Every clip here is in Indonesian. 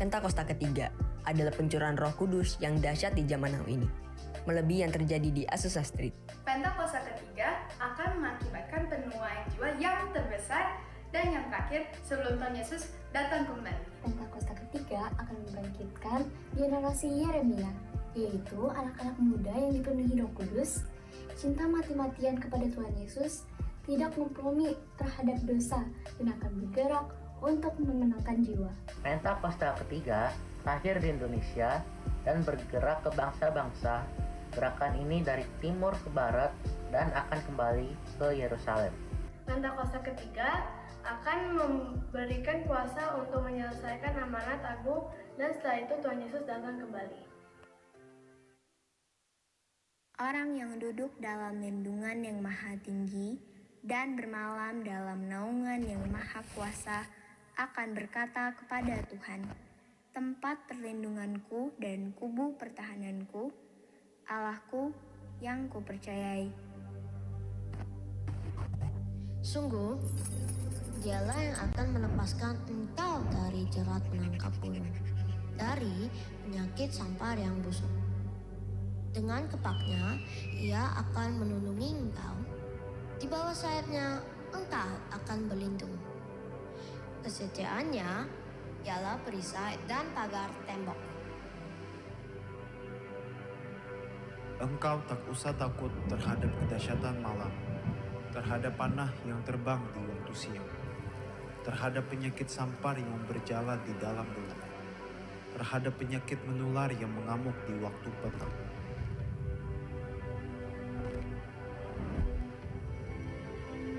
Pentakosta ketiga adalah pencurahan Roh Kudus yang dahsyat di zaman now ini, melebihi yang terjadi di Azusa Street. Pentakosta ketiga akan mengakibatkan penuaian jiwa yang terbesar dan yang terakhir sebelum Tuhan Yesus datang kembali. Pentakosta ketiga akan membangkitkan generasi Yeremia, yaitu anak-anak muda yang dipenuhi Roh Kudus, cinta mati-matian kepada Tuhan Yesus, tidak kompromi terhadap dosa, dan akan bergerak untuk memenangkan jiwa. Pentakosta ketiga lahir di Indonesia dan bergerak ke bangsa-bangsa. Gerakan ini dari timur ke barat dan akan kembali ke Yerusalem. Pentakosta ketiga akan memberikan kuasa untuk menyelesaikan amanat agung dan setelah itu Tuhan Yesus datang kembali. Orang yang duduk dalam lindungan yang maha tinggi dan bermalam dalam naungan yang maha kuasa akan berkata kepada Tuhan, tempat perlindunganku dan kubu pertahananku, Allahku yang kupercayai. Sungguh, Dialah yang akan melepaskan engkau dari jerat penangkap burung, dari penyakit sampar yang busuk. Dengan kepaknya, Ia akan melindungi engkau. Di bawah sayapnya, engkau akan berlindung. Kesetiaannya ialah perisai dan pagar tembok. Engkau tak usah takut terhadap kedahsyatan malam, terhadap panah yang terbang di waktu siang, terhadap penyakit sampar yang berjalan di dalam gelap, terhadap penyakit menular yang mengamuk di waktu petang.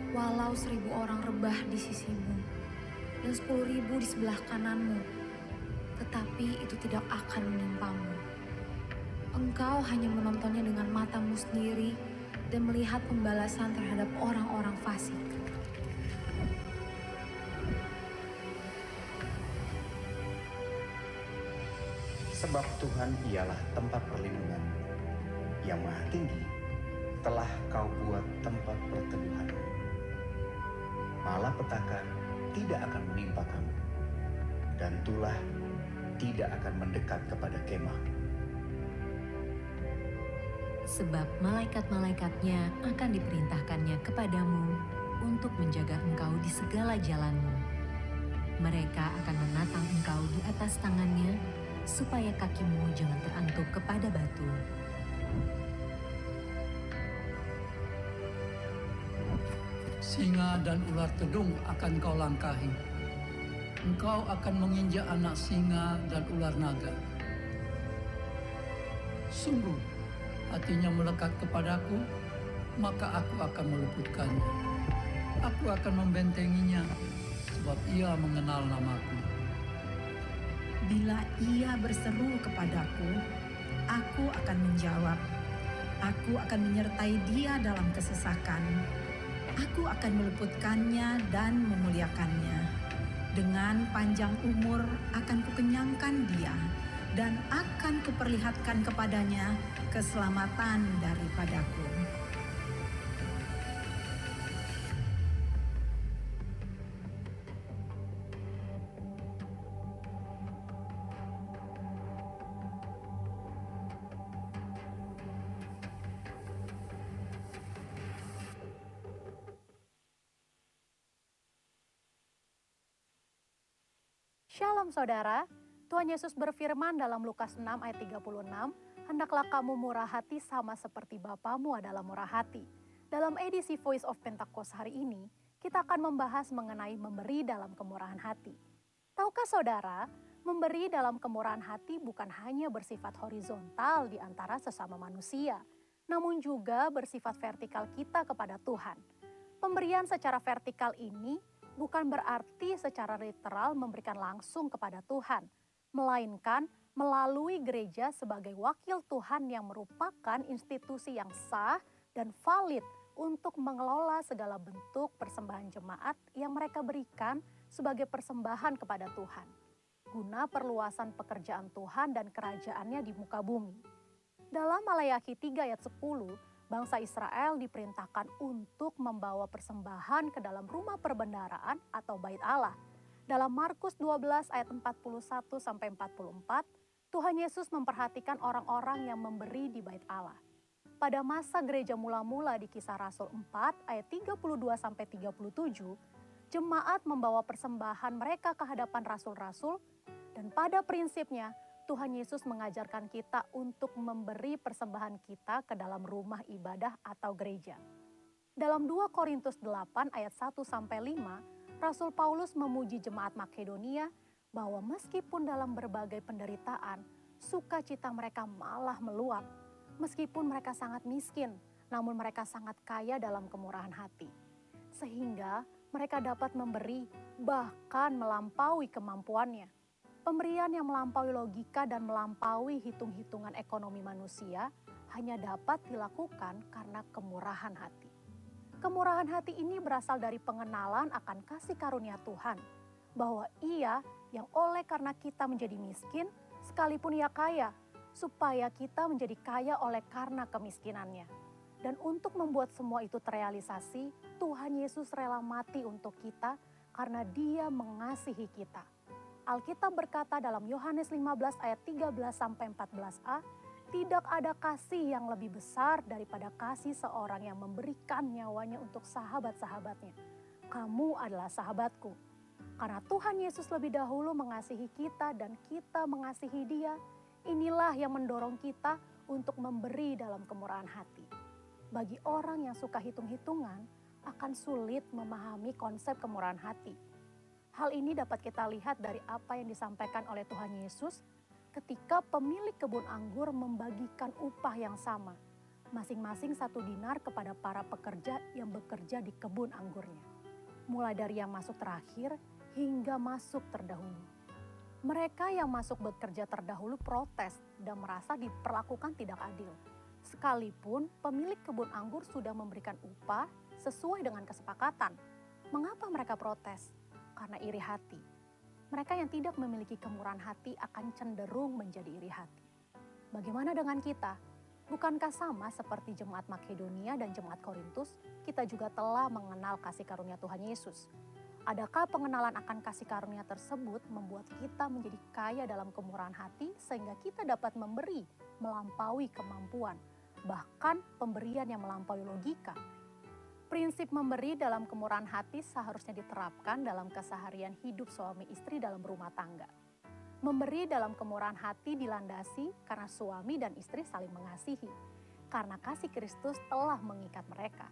Walau 1.000 orang rebah di sisimu dan 10.000 di sebelah kananmu, tetapi itu tidak akan menimpamu. Engkau hanya menontonnya dengan matamu sendiri dan melihat pembalasan terhadap orang-orang fasik. Sebab Tuhan ialah tempat perlindungan yang maha tinggi, telah kau buat tempat perteduhan. Malapetaka tidak akan menimpa kamu, dan tulah tidak akan mendekat kepada kemah. Sebab malaikat-malaikatnya akan diperintahkannya kepadamu untuk menjaga engkau di segala jalanmu. Mereka akan menatang engkau di atas tangannya, supaya kakimu jangan terantuk kepada batu. Singa dan ular tedung akan kau langkahi. Engkau akan menginjak anak singa dan ular naga. Sungguh, hatinya melekat kepadaku, maka aku akan meluputkannya. Aku akan membentenginya, sebab ia mengenal namaku. Bila ia berseru kepadaku, aku akan menjawab. Aku akan menyertai dia dalam kesesakan. Aku akan meluputkannya dan memuliakannya. Dengan panjang umur akan kukenyangkan dia, dan akan kuperlihatkan kepadanya keselamatan daripadaku. Shalom saudara, Tuhan Yesus berfirman dalam Lukas 6 ayat 36, hendaklah kamu murah hati sama seperti Bapamu adalah murah hati. Dalam edisi Voice of Pentecost hari ini, kita akan membahas mengenai memberi dalam kemurahan hati. Tahukah saudara, memberi dalam kemurahan hati bukan hanya bersifat horizontal di antara sesama manusia, namun juga bersifat vertikal kita kepada Tuhan. Pemberian secara vertikal ini bukan berarti secara literal memberikan langsung kepada Tuhan, melainkan melalui gereja sebagai wakil Tuhan yang merupakan institusi yang sah dan valid untuk mengelola segala bentuk persembahan jemaat yang mereka berikan sebagai persembahan kepada Tuhan, guna perluasan pekerjaan Tuhan dan kerajaannya di muka bumi. Dalam Malayaki 3 ayat 10, bangsa Israel diperintahkan untuk membawa persembahan ke dalam rumah perbendaharaan atau bait Allah. Dalam Markus 12 ayat 41 sampai 44, Tuhan Yesus memperhatikan orang-orang yang memberi di bait Allah. Pada masa gereja mula-mula di Kisah Rasul 4 ayat 32 sampai 37, jemaat membawa persembahan mereka ke hadapan rasul-rasul, dan pada prinsipnya Tuhan Yesus mengajarkan kita untuk memberi persembahan kita ke dalam rumah ibadah atau gereja. Dalam 2 Korintus 8 ayat 1 sampai 5, Rasul Paulus memuji jemaat Makedonia bahwa meskipun dalam berbagai penderitaan, sukacita mereka malah meluap. Meskipun mereka sangat miskin, namun mereka sangat kaya dalam kemurahan hati. Sehingga mereka dapat memberi bahkan melampaui kemampuannya. Pemberian yang melampaui logika dan melampaui hitung-hitungan ekonomi manusia hanya dapat dilakukan karena kemurahan hati. Kemurahan hati ini berasal dari pengenalan akan kasih karunia Tuhan, bahwa Ia yang oleh karena kita menjadi miskin, sekalipun Ia kaya, supaya kita menjadi kaya oleh karena kemiskinannya. Dan untuk membuat semua itu terrealisasi, Tuhan Yesus rela mati untuk kita karena Dia mengasihi kita. Alkitab berkata dalam Yohanes 15 ayat 13-14a, tidak ada kasih yang lebih besar daripada kasih seorang yang memberikan nyawanya untuk sahabat-sahabatnya. Kamu adalah sahabatku. Karena Tuhan Yesus lebih dahulu mengasihi kita dan kita mengasihi Dia, inilah yang mendorong kita untuk memberi dalam kemurahan hati. Bagi orang yang suka hitung-hitungan, akan sulit memahami konsep kemurahan hati. Hal ini dapat kita lihat dari apa yang disampaikan oleh Tuhan Yesus ketika pemilik kebun anggur membagikan upah yang sama, masing-masing 1 dinar kepada para pekerja yang bekerja di kebun anggurnya. Mulai dari yang masuk terakhir hingga masuk terdahulu. Mereka yang masuk bekerja terdahulu protes dan merasa diperlakukan tidak adil. Sekalipun pemilik kebun anggur sudah memberikan upah sesuai dengan kesepakatan. Mengapa mereka protes? Karena iri hati. Mereka yang tidak memiliki kemurahan hati akan cenderung menjadi iri hati. Bagaimana dengan kita? Bukankah sama seperti jemaat Makedonia dan jemaat Korintus, kita juga telah mengenal kasih karunia Tuhan Yesus? Adakah pengenalan akan kasih karunia tersebut membuat kita menjadi kaya dalam kemurahan hati sehingga kita dapat memberi melampaui kemampuan, bahkan pemberian yang melampaui logika? Prinsip memberi dalam kemurahan hati seharusnya diterapkan dalam keseharian hidup suami istri dalam rumah tangga. Memberi dalam kemurahan hati dilandasi karena suami dan istri saling mengasihi, karena kasih Kristus telah mengikat mereka.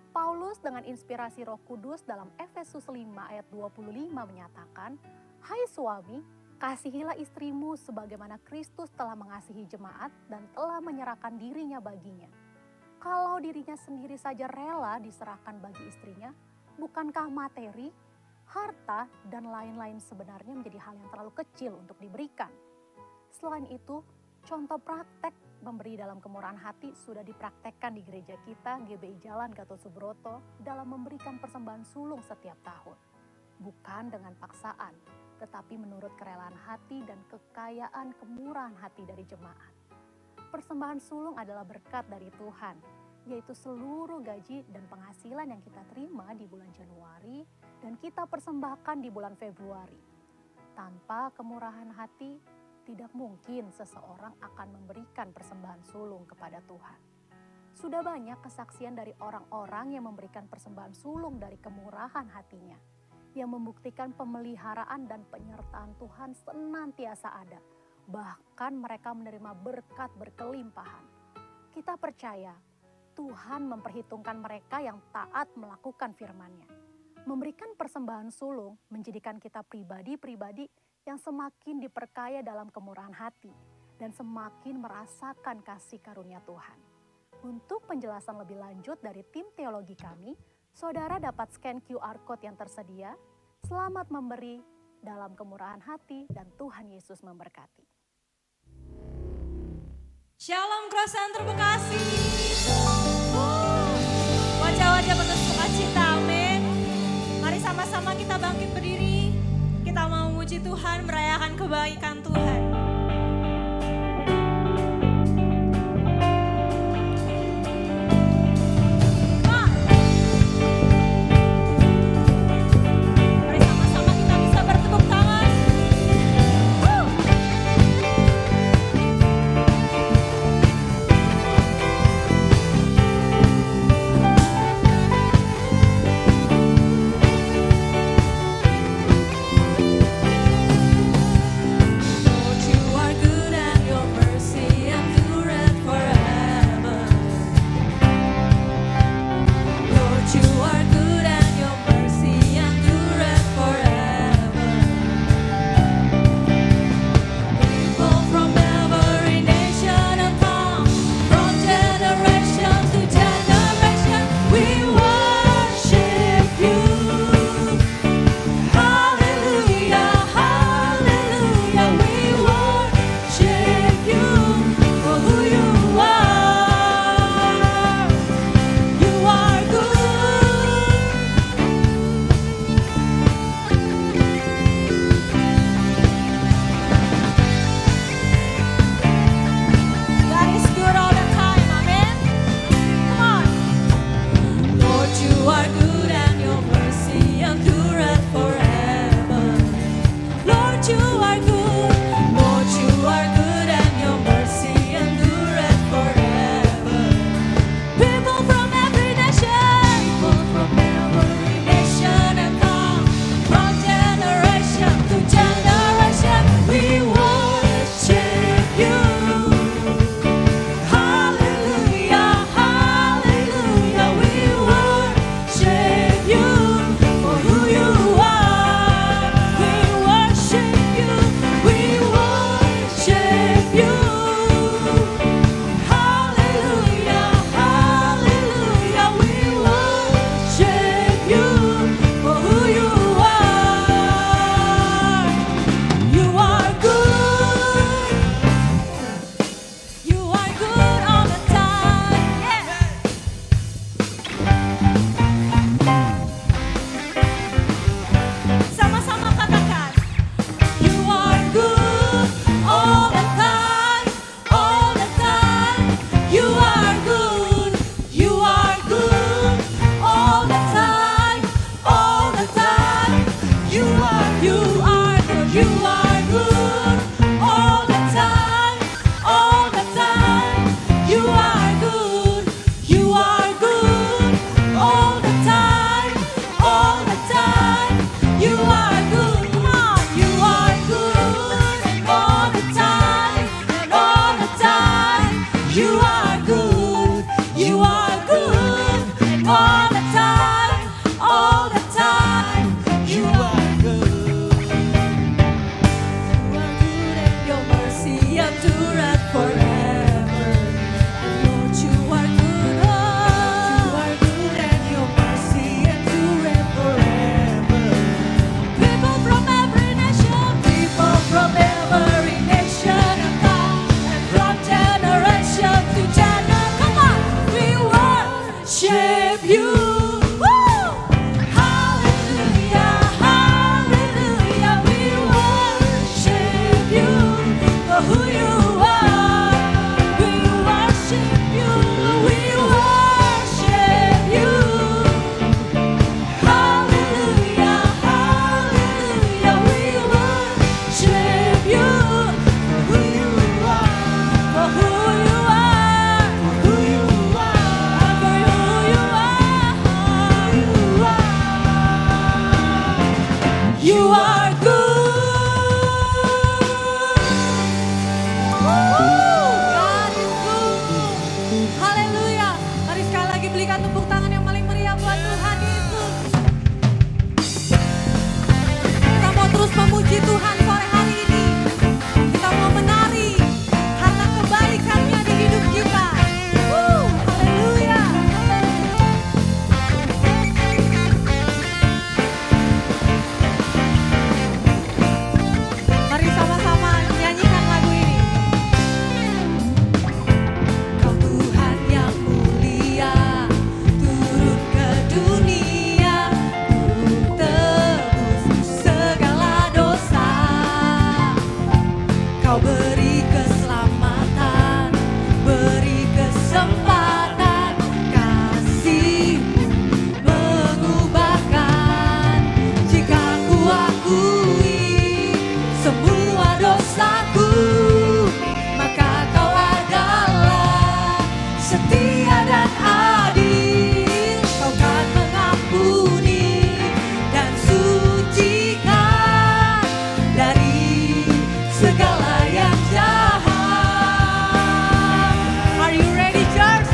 Paulus dengan inspirasi Roh Kudus dalam Efesus 5 ayat 25 menyatakan, "Hai suami, kasihilah istrimu sebagaimana Kristus telah mengasihi jemaat dan telah menyerahkan dirinya baginya." Kalau dirinya sendiri saja rela diserahkan bagi istrinya, bukankah materi, harta, dan lain-lain sebenarnya menjadi hal yang terlalu kecil untuk diberikan? Selain itu, contoh praktek memberi dalam kemurahan hati sudah dipraktekkan di gereja kita GBI Jalan Gatot Subroto dalam memberikan persembahan sulung setiap tahun. Bukan dengan paksaan, tetapi menurut kerelaan hati dan kekayaan kemurahan hati dari jemaat. Persembahan sulung adalah berkat dari Tuhan, yaitu seluruh gaji dan penghasilan yang kita terima di bulan Januari dan kita persembahkan di bulan Februari. Tanpa kemurahan hati, tidak mungkin seseorang akan memberikan persembahan sulung kepada Tuhan. Sudah banyak kesaksian dari orang-orang yang memberikan persembahan sulung dari kemurahan hatinya, yang membuktikan pemeliharaan dan penyertaan Tuhan senantiasa ada. Bahkan mereka menerima berkat berkelimpahan. Kita percaya Tuhan memperhitungkan mereka yang taat melakukan firman-Nya. Memberikan persembahan sulung menjadikan kita pribadi-pribadi yang semakin diperkaya dalam kemurahan hati dan semakin merasakan kasih karunia Tuhan. Untuk penjelasan lebih lanjut dari tim teologi kami, saudara dapat scan QR Code yang tersedia. Selamat memberi dalam kemurahan hati dan Tuhan Yesus memberkati. Shalom Cross Center Bekasi. Wajah-wajah penuh sukacita, amin. Mari sama-sama kita bangkit berdiri. Kita mau memuji Tuhan, merayakan kebaikan Tuhan. Mari sama-sama kita bisa You are good. God is good. Haleluya. Mari sekali lagi berikan tepuk tangan yang paling meriah buat Tuhan Yesus. Kita mau terus memuji Tuhan sore hari ini. Kita mau menari karena kebaikan-Nya di hidup kita. Haleluya. Mari sama-sama nyanyikan lagu ini. Kau Tuhan yang mulia, turun ke dunia, untuk tebus segala dosa. Kau beri keselamatan, beri kesempatan, kasih-Mu mengubahkan. Jika ku akui semua dosaku, maka Kau adalah setia dan adil. Kau kan mengampuni dan sucikan dari segala yang jahat. Are you ready, church?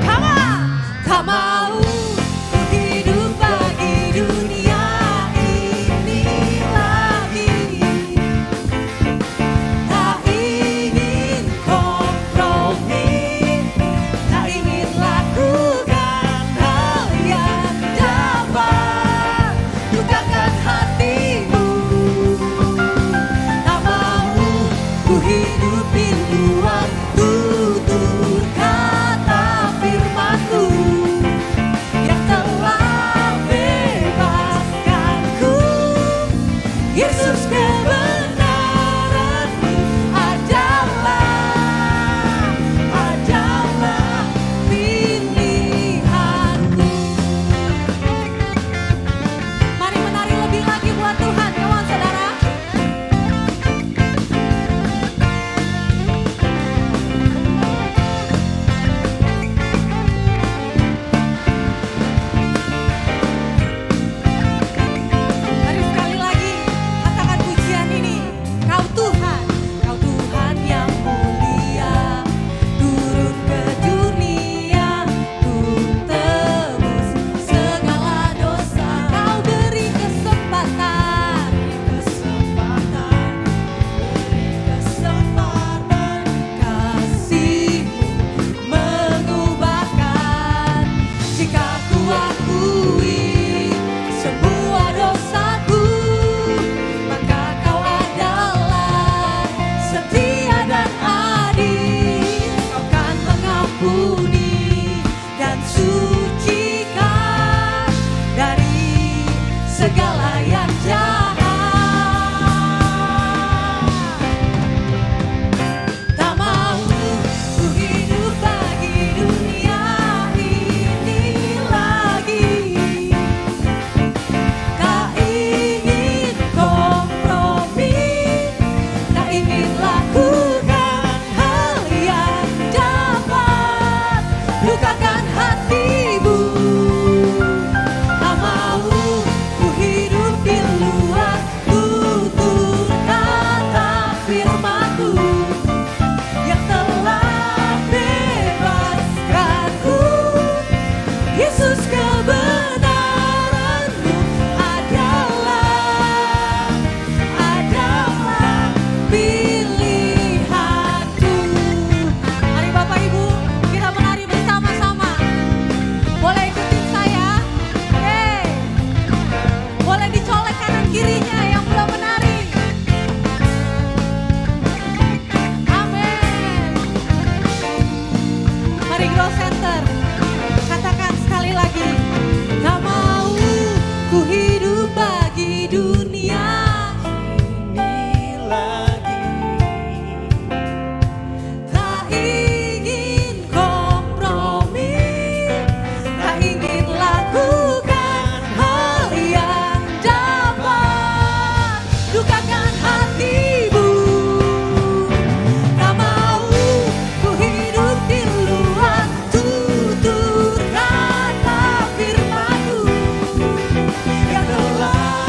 Come on! Tak mau ku hidup bagi dunia ini lagi. Tak ingin kompromi, tak ingin lakukan hal yang dapat lukakan hatimu. Tak mau ku hidup di luar tutur kata firman-Mu yang telah bebaskanku. Yesus, kebenaran-Mu adalah pilihanku. Mari menari lebih lagi buat Tuhan, kawan saudara. Mari sekali lagi katakan pujian ini. Kau Tuhan yang mulia, turun ke dunia, untuk tebus segala dosa. Kau beri kesempatan, kasih-Mu mengubahkan. Jika ku akui semua dosaku, maka Kau adalah setia dan adil. Kau kan mengampuni dan sucikan dari segala yang jahat. Tak mau ku hidup bagi dunia ini lagi. Tak ingin kompromi, tak ingin lakukan hal yang dapat lukakan hatimu. Tak mau ku hidup di luar tutur kata firman-Mu yang telah bebaskanku. Yesus, kebenaran-Mu adalah pilihanku. Mari Bapak Ibu, kita menari bersama-sama. Boleh ikutin saya? Yeay. Boleh dicolek kanan kirinya yang belum menari. Amin. Mari Grow Center, katakan sekali lagi. Tak mau ku hidup bagi dunia ini lagi. Tak ingin kompromi, tak ingin lakukan hal yang dapat lukakan hatimu. Tak mau ku hidup di luar tutur kata firman-Mu yang telah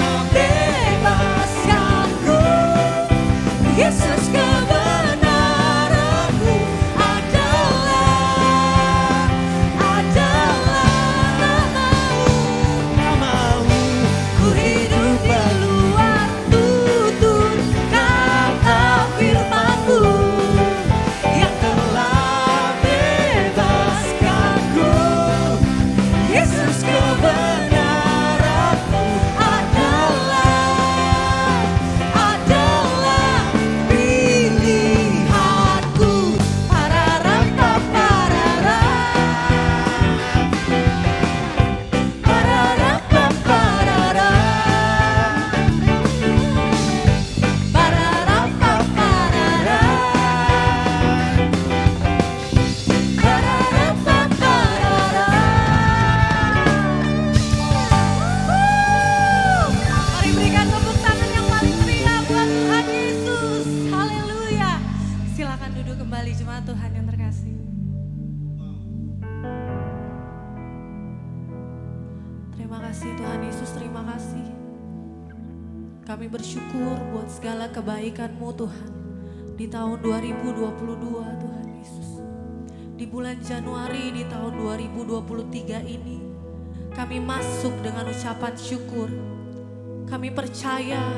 Kami bersyukur buat segala kebaikan-Mu Tuhan. Di tahun 2022 Tuhan Yesus. Di bulan Januari di tahun 2023 ini. Kami masuk dengan ucapan syukur. Kami percaya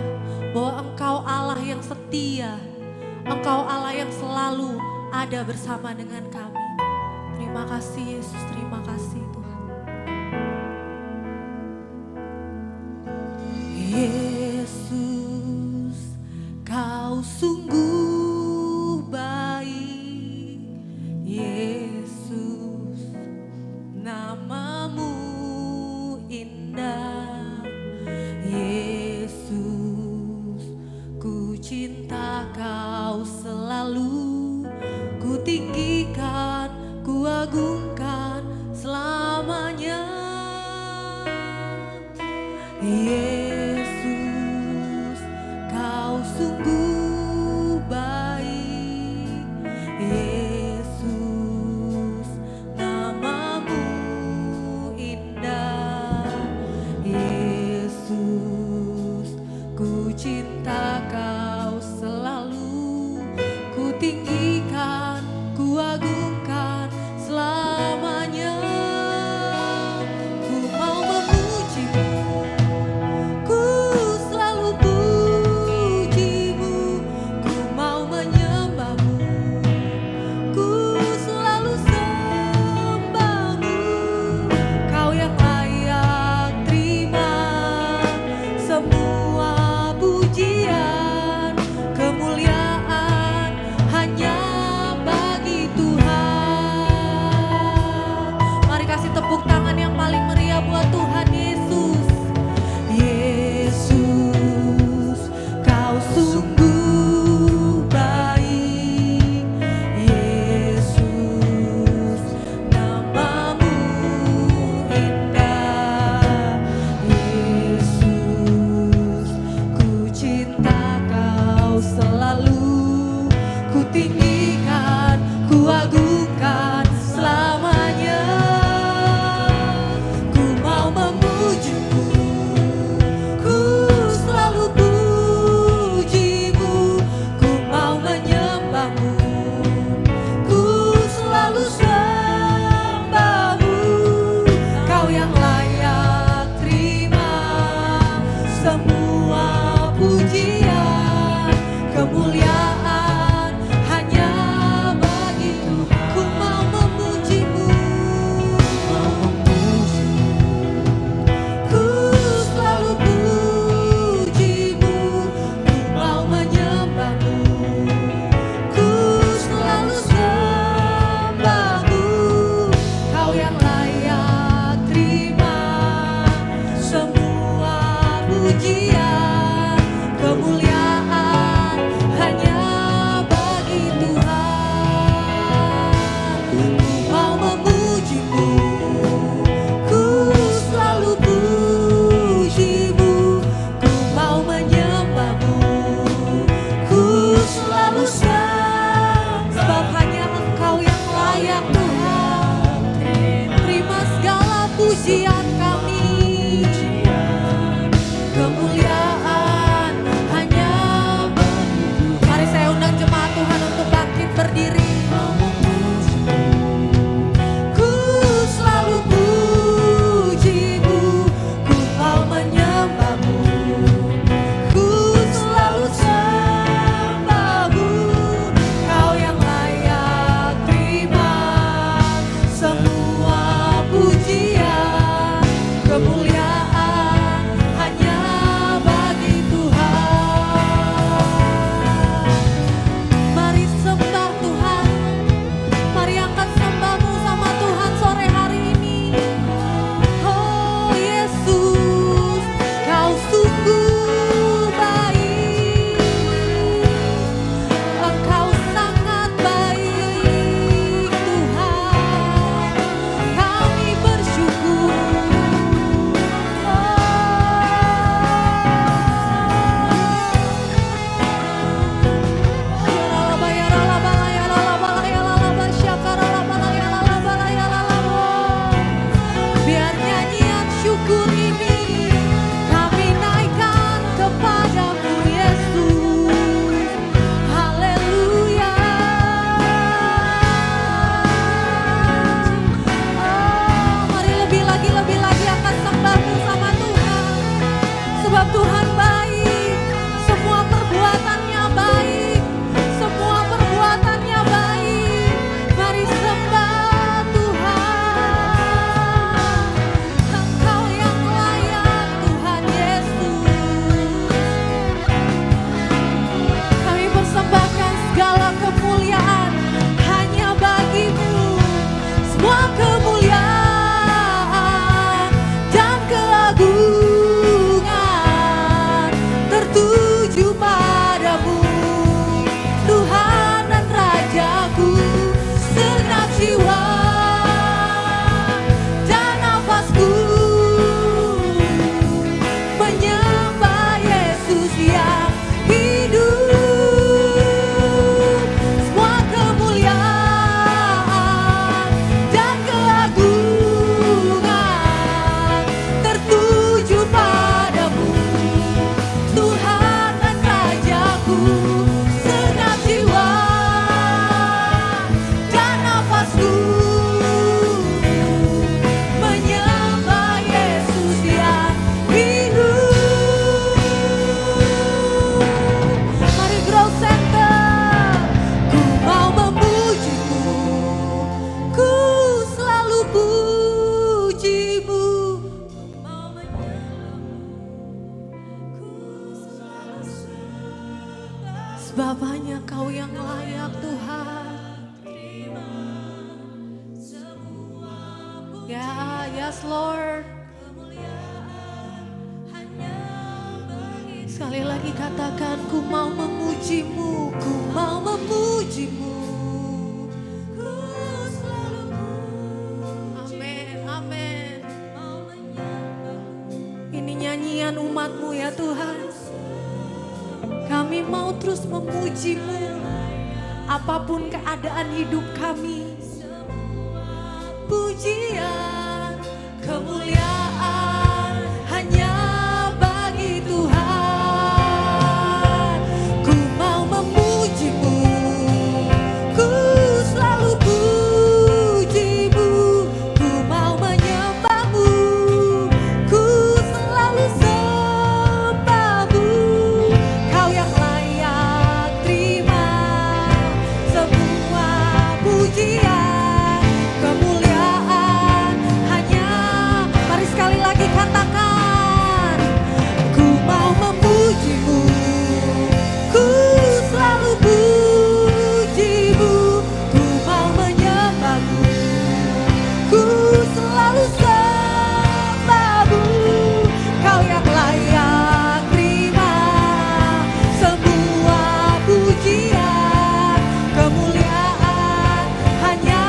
bahwa Engkau Allah yang setia. Engkau Allah yang selalu ada bersama dengan kami. Terima kasih Yesus, terima kasih Tuhan. Yesus, Kau sungguh baik. Yesus, nama-Mu indah. Yesus, ku cinta Kau selalu. Ku tinggikan, ku agungkan selamanya. Yesus, Kau sungguh baik. Yesus, nama-Mu indah. Yesus, ku cinta Kau selalu. Ku tinggikan, ku agungkan selamanya. Ku mau memuji-Mu, ku selalu puji-Mu. Ku mau menyembah-Mu, ku selalu sembah-Mu. Kau yang layak terima semua pujian, kemuliaan hanya bagi Tuhan. Mari kasih tepuk tangan yang paling meriah buat Tuhan Yesus. Yesus, Kau sungguh baik. Yesus, nama-Mu indah. Yesus, ku cinta Kau selalu. Ku tinggikan, ku agungkan selamanya. Ku mau memuji-Mu, ku selalu puji-Mu. Ku mau menyembah-Mu, ku selalu sembah-Mu. Kau yang layak terima semua pujian, kemuliaan hanya bagi Tuhan. Ku mau memuji-Mu, ku selalu puji-Mu. Ku mau menyembah-Mu, ku selalu sembah-Mu. Kau yang layak terima semua pujian, kemuliaan hanya bagi Tuhan. Ku mau memuji-Mu, ku selalu puji-Mu. Ku mau menyembah-Mu, ku selalu sembah. Sebab hanya Engkau yang layak Tuhan. Terima segala pujian kami, kemuliaan hanya Sebab Tuhan baik, semua perbuatannya baik, semua perbuatannya baik. Mari sembah Tuhan, Engkau yang layak Tuhan Yesus. Kami persembahkan segala kemuliaan hanya bagimu, semua kemuliaan dan keagungan tertuju padamu, Tuhan dan Rajaku. Segenap jiwa dan nafasku menyembah Yesus yang hidup. Semua kemuliaan dan keagungan tertuju padamu, Tuhan dan Rajaku. Segenap jiwa dan nafasku menyembah Yesus yang hidup. Mari Grow Center, ku mau memujimu, ku selalu pujimu. Sebab hanya Kau yang layak Tuhan. Ya, yes Lord. Sekali lagi katakan, ku mau memujimu, ku mau memujimu. Amin, amin. Ini nyanyian umat-Mu ya Tuhan. Kami mau terus memuji-Mu, apapun keadaan hidup kami. Pujian, kemuliaan hanya bagi Tuhan. Ku mau memuji-Mu, ku selalu puji-Mu. Ku mau menyembah-Mu, ku selalu sembah-Mu. Kau yang layak terima semua pujian, kemuliaan hanya. Mari sekali lagi katakan, ku mau memuji-Mu, ku selalu puji-Mu. Ku mau menyembah-Mu, ku selalu sembah-Mu. Kau yang layak terima semua pujian, kemuliaan hanya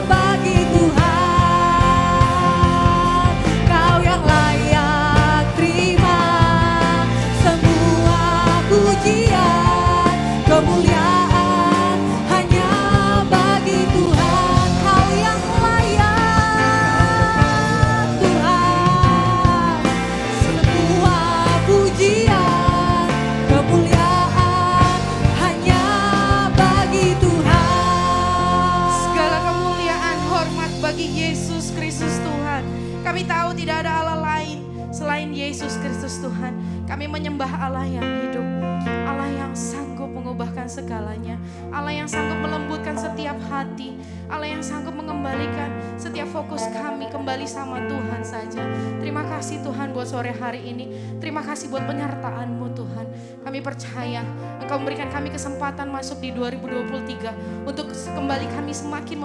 bagi Tuhan. Kau yang layak terima semua pujian, kemuliaan hanya bagi Tuhan. Kau yang layak Tuhan, semua pujian, kemuliaan hanya bagi Tuhan. Segala kemuliaan, hormat bagi Yesus Kristus Tuhan. Kami tahu tidak ada Allah lain selain Yesus Kristus Tuhan. Kami menyembah Allah yang hidup, Allah yang sanggup mengubahkan segalanya, Allah yang sanggup melembutkan setiap hati, Allah yang sanggup mengembalikan setiap fokus kami kembali sama Tuhan saja. Terima kasih Tuhan buat sore hari ini. Terima kasih buat penyertaan-Mu Tuhan. Kami percaya Engkau memberikan kami kesempatan masuk di 2023 untuk kembali kami semakin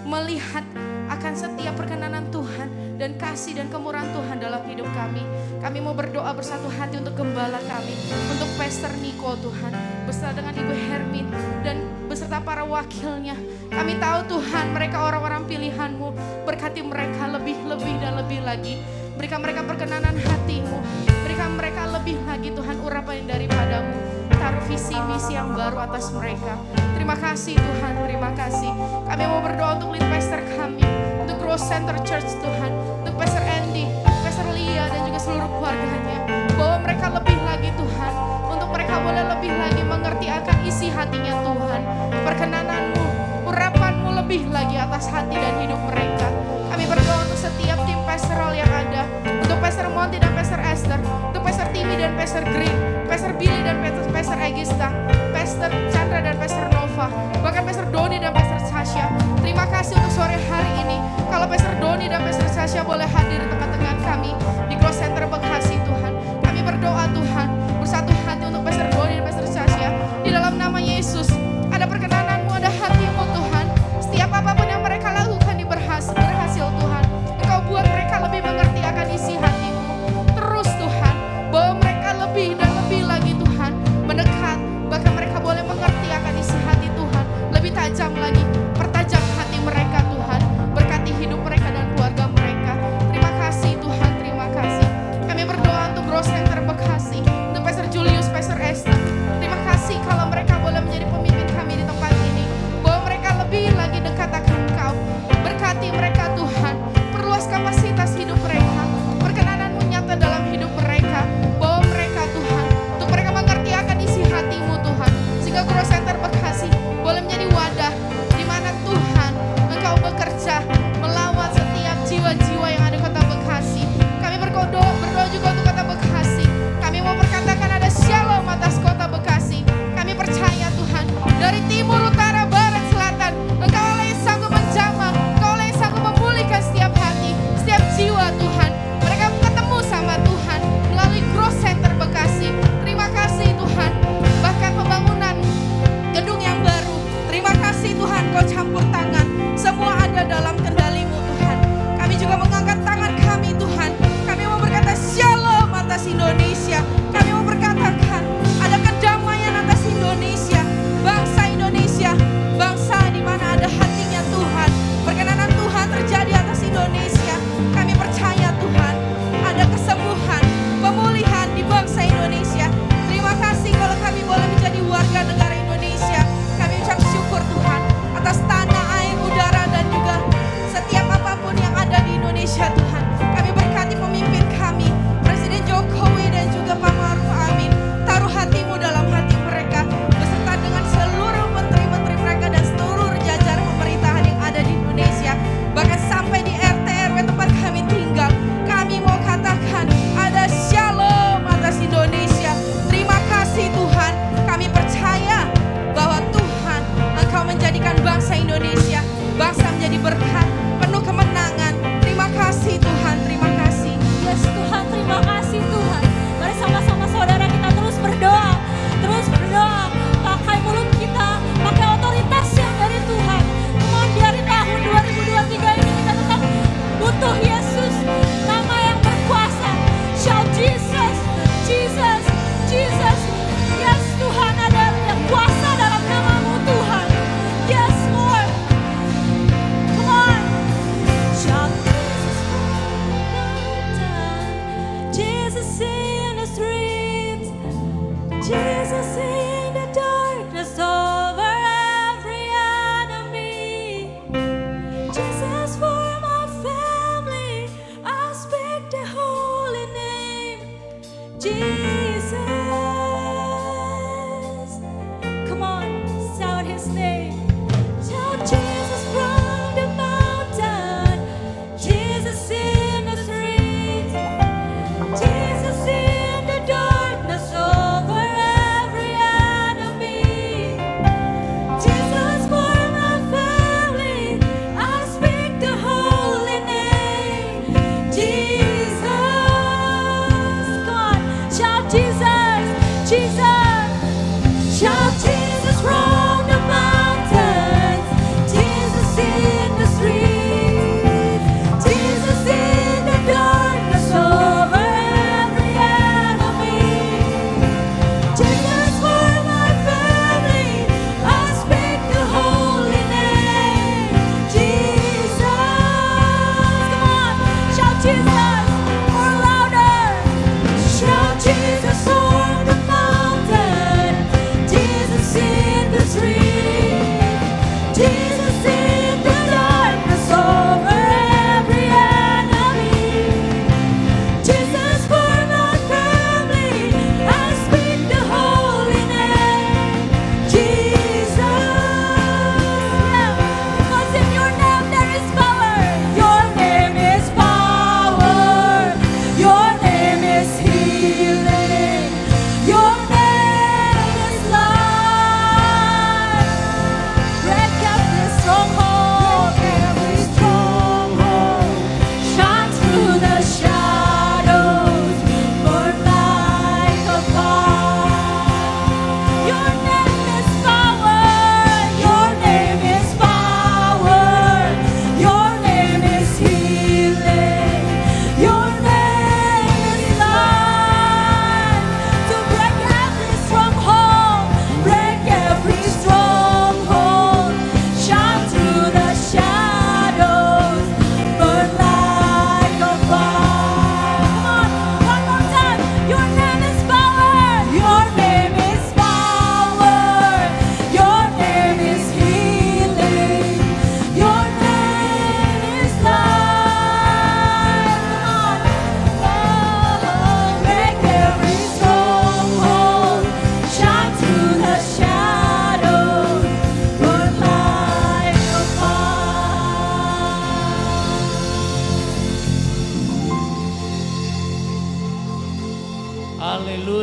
melihat akan setiap perkenanan Tuhan dan kasih dan kemurahan Tuhan dalam hidup kami. Kami mau berdoa bersatu hati untuk gembala kami, untuk Pastor Niko Tuhan, beserta dengan Ibu Hermin dan beserta para wakilnya. Kami tahu Tuhan mereka orang-orang pilihan-Mu. Berkati mereka lebih-lebih dan lebih lagi. Berikan mereka perkenanan hati-Mu. Berikan mereka lebih lagi Tuhan urapan daripada-Mu. Taruh visi misi yang baru atas mereka. Terima kasih Tuhan, terima kasih. Kami mau berdoa untuk lead pastor kami, untuk Grow Center Church Tuhan, untuk Pastor Andy, Pastor Lia dan juga seluruh keluarganya. Bawa mereka lebih lagi Tuhan, untuk mereka boleh lebih lagi mengerti akan isi hatinya Tuhan. Perkenanan-Mu, urapan-Mu lebih lagi atas hati dan hidup mereka. Kami berdoa untuk setiap tim pastoral yang ada, untuk Pastor Monty dan Pastor Esther, untuk Pastor dan Pastor Green, Pastor Billy dan Pastor Egista, Pastor Chandra dan Pastor Nova, bahkan Pastor Doni dan Pastor Sasha. Terima kasih untuk sore hari ini. Kalau Pastor Doni dan Pastor Sasha boleh hadir di tengah-tengah kami di Growth Center Bekasi Tuhan. Kami berdoa Tuhan, bersatu hati untuk Pastor Doni dan Pastor Sasha. Di dalam nama Yesus, ada perkenananmu, ada hatimu Tuhan. Setiap apapun yang mereka lakukan berhasil Tuhan. Engkau buat mereka lebih mengerti akan isi hatimu. Terus Tuhan, bawa mereka lebih dan lebih lagi Tuhan, mendekat. Bahkan mereka boleh mengerti akan isi hati Tuhan lebih tajam lagi. Pertajam hati mereka Tuhan. Berkati hidup mereka dan keluarga mereka. Terima kasih Tuhan, terima kasih. Kami berdoa untuk Growth Center Bekasi.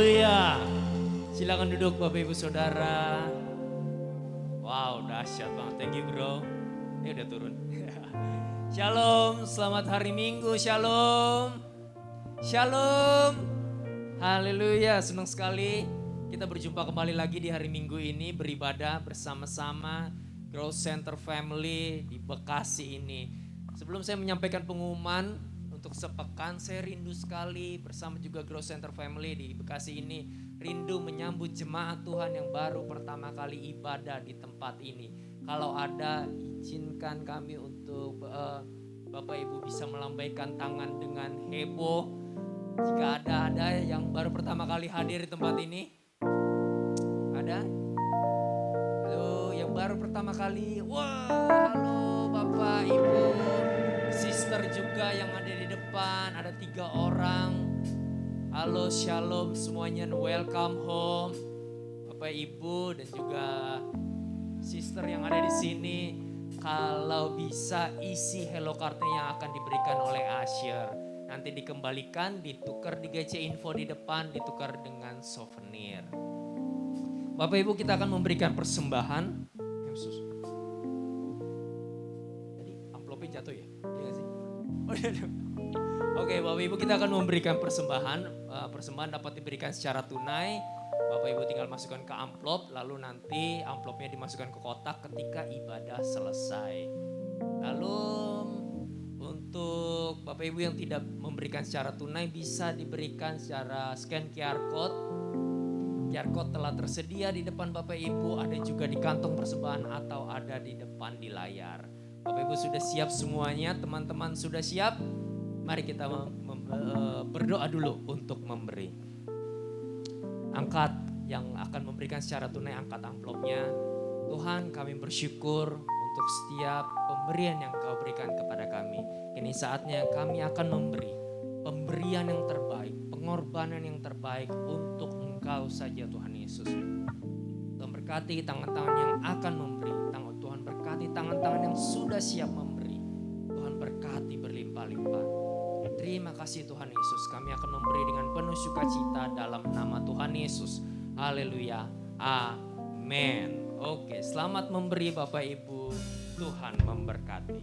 Haleluya. Silakan duduk Bapak Ibu Saudara. Wow, dahsyat banget. Thank you bro. Ini udah turun. Shalom, selamat hari Minggu. Shalom. Shalom. Haleluya, senang sekali kita berjumpa kembali lagi di hari Minggu ini beribadah bersama-sama Growth Center Family di Bekasi ini. Sebelum saya menyampaikan pengumuman untuk sepekan, saya rindu sekali bersama juga Growth Center Family di Bekasi ini. Rindu menyambut jemaat Tuhan yang baru pertama kali ibadah di tempat ini. Kalau ada, izinkan kami untuk Bapak Ibu bisa melambaikan tangan dengan heboh. Jika ada yang baru pertama kali hadir di tempat ini. Ada? Halo, yang baru pertama kali. Wah, halo Bapak Ibu. Sister juga yang ada di depan, ada 3 orang. Halo, shalom semuanya, welcome home. Bapak Ibu dan juga sister yang ada di sini. Kalau bisa isi hello card-nya yang akan diberikan oleh Asher. Nanti dikembalikan, ditukar di GC Info di depan, ditukar dengan souvenir. Bapak Ibu, kita akan memberikan persembahan. Jadi amplopnya jatuh ya? Iya gak sih? Oke, Bapak Ibu, kita akan memberikan persembahan. Persembahan dapat diberikan secara tunai. Bapak Ibu tinggal masukkan ke amplop, lalu nanti amplopnya dimasukkan ke kotak ketika ibadah selesai. Lalu untuk Bapak Ibu yang tidak memberikan secara tunai bisa diberikan secara scan QR Code. QR Code telah tersedia di depan Bapak Ibu, ada juga di kantong persembahan atau ada di depan di layar. Bapak Ibu sudah siap semuanya, teman-teman sudah siap? Mari kita berdoa dulu untuk memberi. Angkat yang akan memberikan secara tunai, angkat amplopnya. Tuhan, kami bersyukur untuk setiap pemberian yang Kau berikan kepada kami. Ini saatnya kami akan memberi pemberian yang terbaik, pengorbanan yang terbaik untuk Engkau saja Tuhan Yesus. Tuhan berkati tangan-tangan yang akan memberi. Tuhan berkati tangan-tangan yang sudah siap memberi. Tuhan berkati berlimpah-limpah. Terima kasih Tuhan Yesus. Kami akan memberi dengan penuh sukacita dalam nama Tuhan Yesus. Haleluya. Amin. Oke, selamat memberi Bapak Ibu. Tuhan memberkati.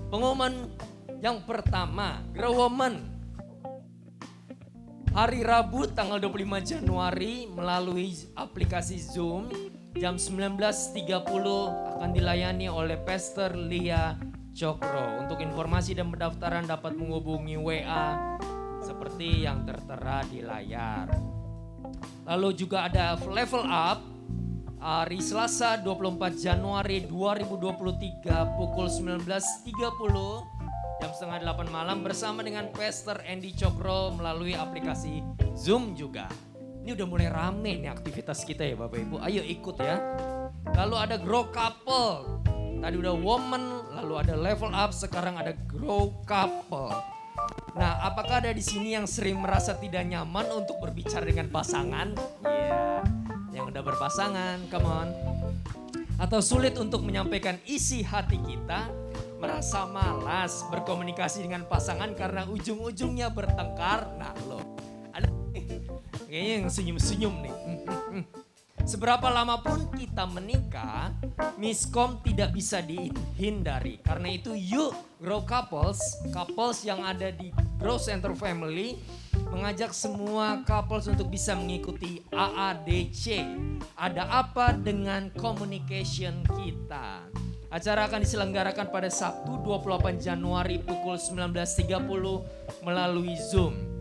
Pengumuman yang pertama, Grow Woman. Hari Rabu tanggal 25 Januari melalui aplikasi Zoom jam 19.30 akan dilayani oleh Pastor Lia Cokro. Untuk informasi dan pendaftaran dapat menghubungi WA seperti yang tertera di layar. Lalu juga ada Level Up hari Selasa 24 Januari 2023 pukul 19.30 jam 7:30 malam bersama dengan Pastor Andy Cokro melalui aplikasi Zoom juga. Ini udah mulai rame nih aktivitas kita ya Bapak Ibu. Ayo ikut ya. Lalu ada Grow Couple. Tadi udah Woman, lalu ada Level Up, sekarang ada Grow Couple. Nah, apakah ada di sini yang sering merasa tidak nyaman untuk berbicara dengan pasangan? Iya, yang udah berpasangan, come on. Atau sulit untuk menyampaikan isi hati kita, merasa malas berkomunikasi dengan pasangan karena ujung-ujungnya bertengkar. Nah, lo ada kayaknya yang senyum-senyum nih. Seberapa lama pun kita menikah, miskom tidak bisa dihindari. Karena itu yuk Grow Couples yang ada di Grow Center Family mengajak semua couples untuk bisa mengikuti AADC. Ada apa dengan communication kita? Acara akan diselenggarakan pada Sabtu 28 Januari pukul 19.30 melalui Zoom.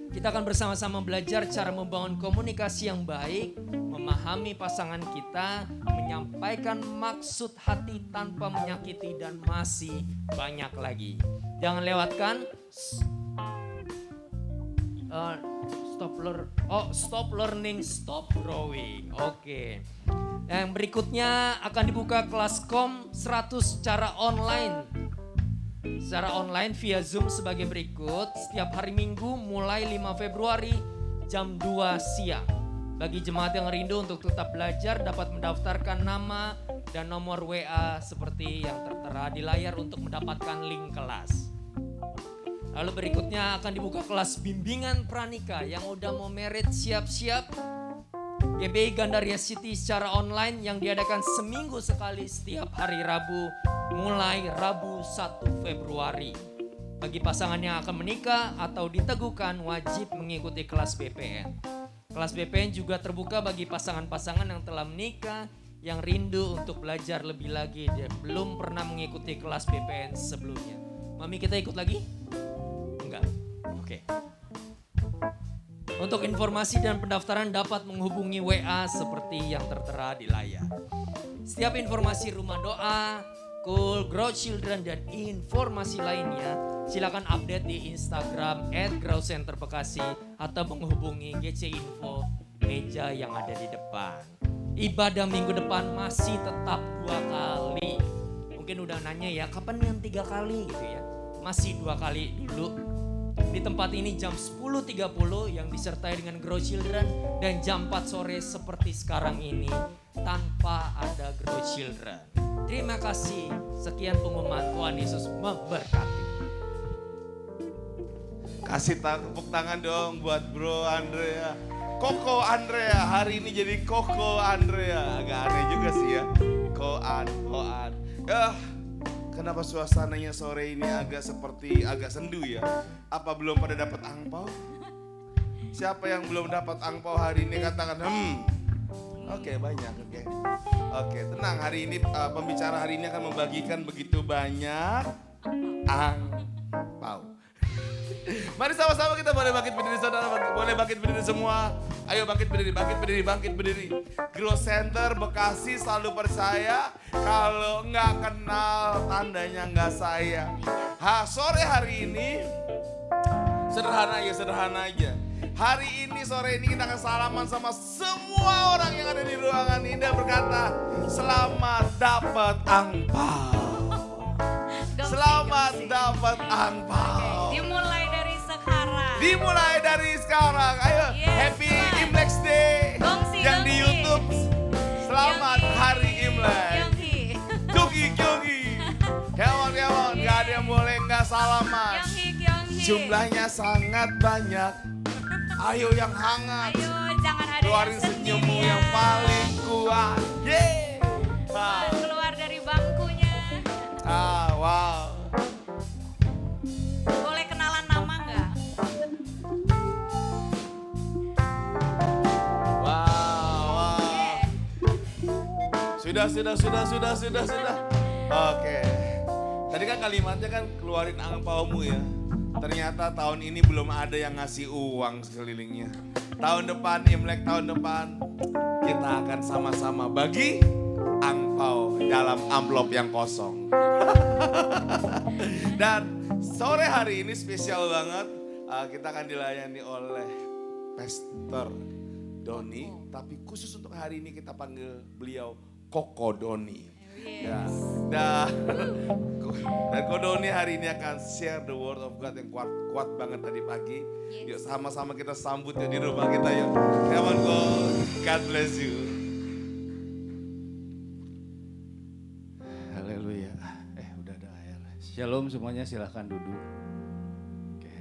Kita akan bersama-sama belajar cara membangun komunikasi yang baik, memahami pasangan kita, menyampaikan maksud hati tanpa menyakiti, dan masih banyak lagi. Jangan lewatkan stop learning, stop growing. Oke. Yang berikutnya akan dibuka kelas KOM 100 secara online. Secara online via Zoom sebagai berikut. Setiap hari Minggu mulai 5 Februari jam 2 siang. Bagi jemaat yang rindu untuk tetap belajar dapat mendaftarkan nama dan nomor WA seperti yang tertera di layar untuk mendapatkan link kelas. Lalu berikutnya akan dibuka kelas bimbingan pranikah yang udah mau merit siap-siap. GBI Gandaria City secara online yang diadakan seminggu sekali setiap hari Rabu mulai Rabu 1 Februari. Bagi pasangan yang akan menikah atau diteguhkan wajib mengikuti kelas BPN. Kelas BPN juga terbuka bagi pasangan-pasangan yang telah menikah yang rindu untuk belajar lebih lagi dan belum pernah mengikuti kelas BPN sebelumnya. Mami, kita ikut lagi? Enggak. Oke. Untuk informasi dan pendaftaran dapat menghubungi WA seperti yang tertera di layar. Setiap informasi rumah doa, Cool, Grow Children, dan informasi lainnya silakan update di Instagram @growcenterbekasi atau menghubungi GC Info meja yang ada di depan. Ibadah minggu depan masih tetap 2 kali. Mungkin udah nanya ya, kapan yang 3 kali gitu ya. Masih 2 kali dulu. Di tempat ini jam 10.30 yang disertai dengan Grow Children dan jam 4 sore seperti sekarang ini tanpa ada Grow Children. Terima kasih. Sekian pengumuman, Tuhan Yesus memberkati. Kasih tepuk tangan dong buat Bro Andrea. Koko Andrea, hari ini jadi Koko Andrea. Agak aneh juga sih ya. Koan. Ya, kenapa suasananya sore ini agak sendu ya? Apa belum pada dapat angpau? Siapa yang belum dapat angpau hari ini katakan Oke, banyak. Oke, tenang, hari ini pembicara hari ini akan membagikan begitu banyak angpau. Mari sama-sama kita boleh bangkit berdiri saudara, boleh bangkit berdiri semua. Ayo bangkit berdiri. Grow Center Bekasi selalu percaya, kalau nggak kenal tandanya nggak sayang. Sore hari ini sederhana aja. Hari ini sore ini kita akan salaman sama semua orang yang ada di ruangan ini dan berkata, selamat dapat angpau. Selamat dapat angpau. Dimulai dari sekarang. Ayo, happy Imlek Day yang di YouTube. Selamat Hari Imlek. Jogi. Come on, gak ada yang boleh gak salaman. Jumlahnya sangat banyak. Ayo yang hangat. Keluarin senyummu yang paling kuat. Keluar dari bangkunya. Wow. Boleh kenalan nama nggak? Wow. Sudah. Oke. Tadi kan kalimatnya kan keluarin angpaumu ya. Ternyata tahun ini belum ada yang ngasih uang sekelilingnya. Tahun depan, Imlek tahun depan, kita akan sama-sama bagi angpau dalam amplop yang kosong. Dan sore hari ini spesial banget. Kita akan dilayani oleh Pastor Doni. Tapi khusus untuk hari ini kita panggil beliau Koko Doni. Ya, dan Ko Doni hari ini akan share the word of God yang kuat banget tadi pagi. Yuk sama-sama kita sambut ya di rumah kita yuk. Come on Ko, God bless you. Haleluya. Udah ada air. Shalom semuanya, silahkan duduk. Oke.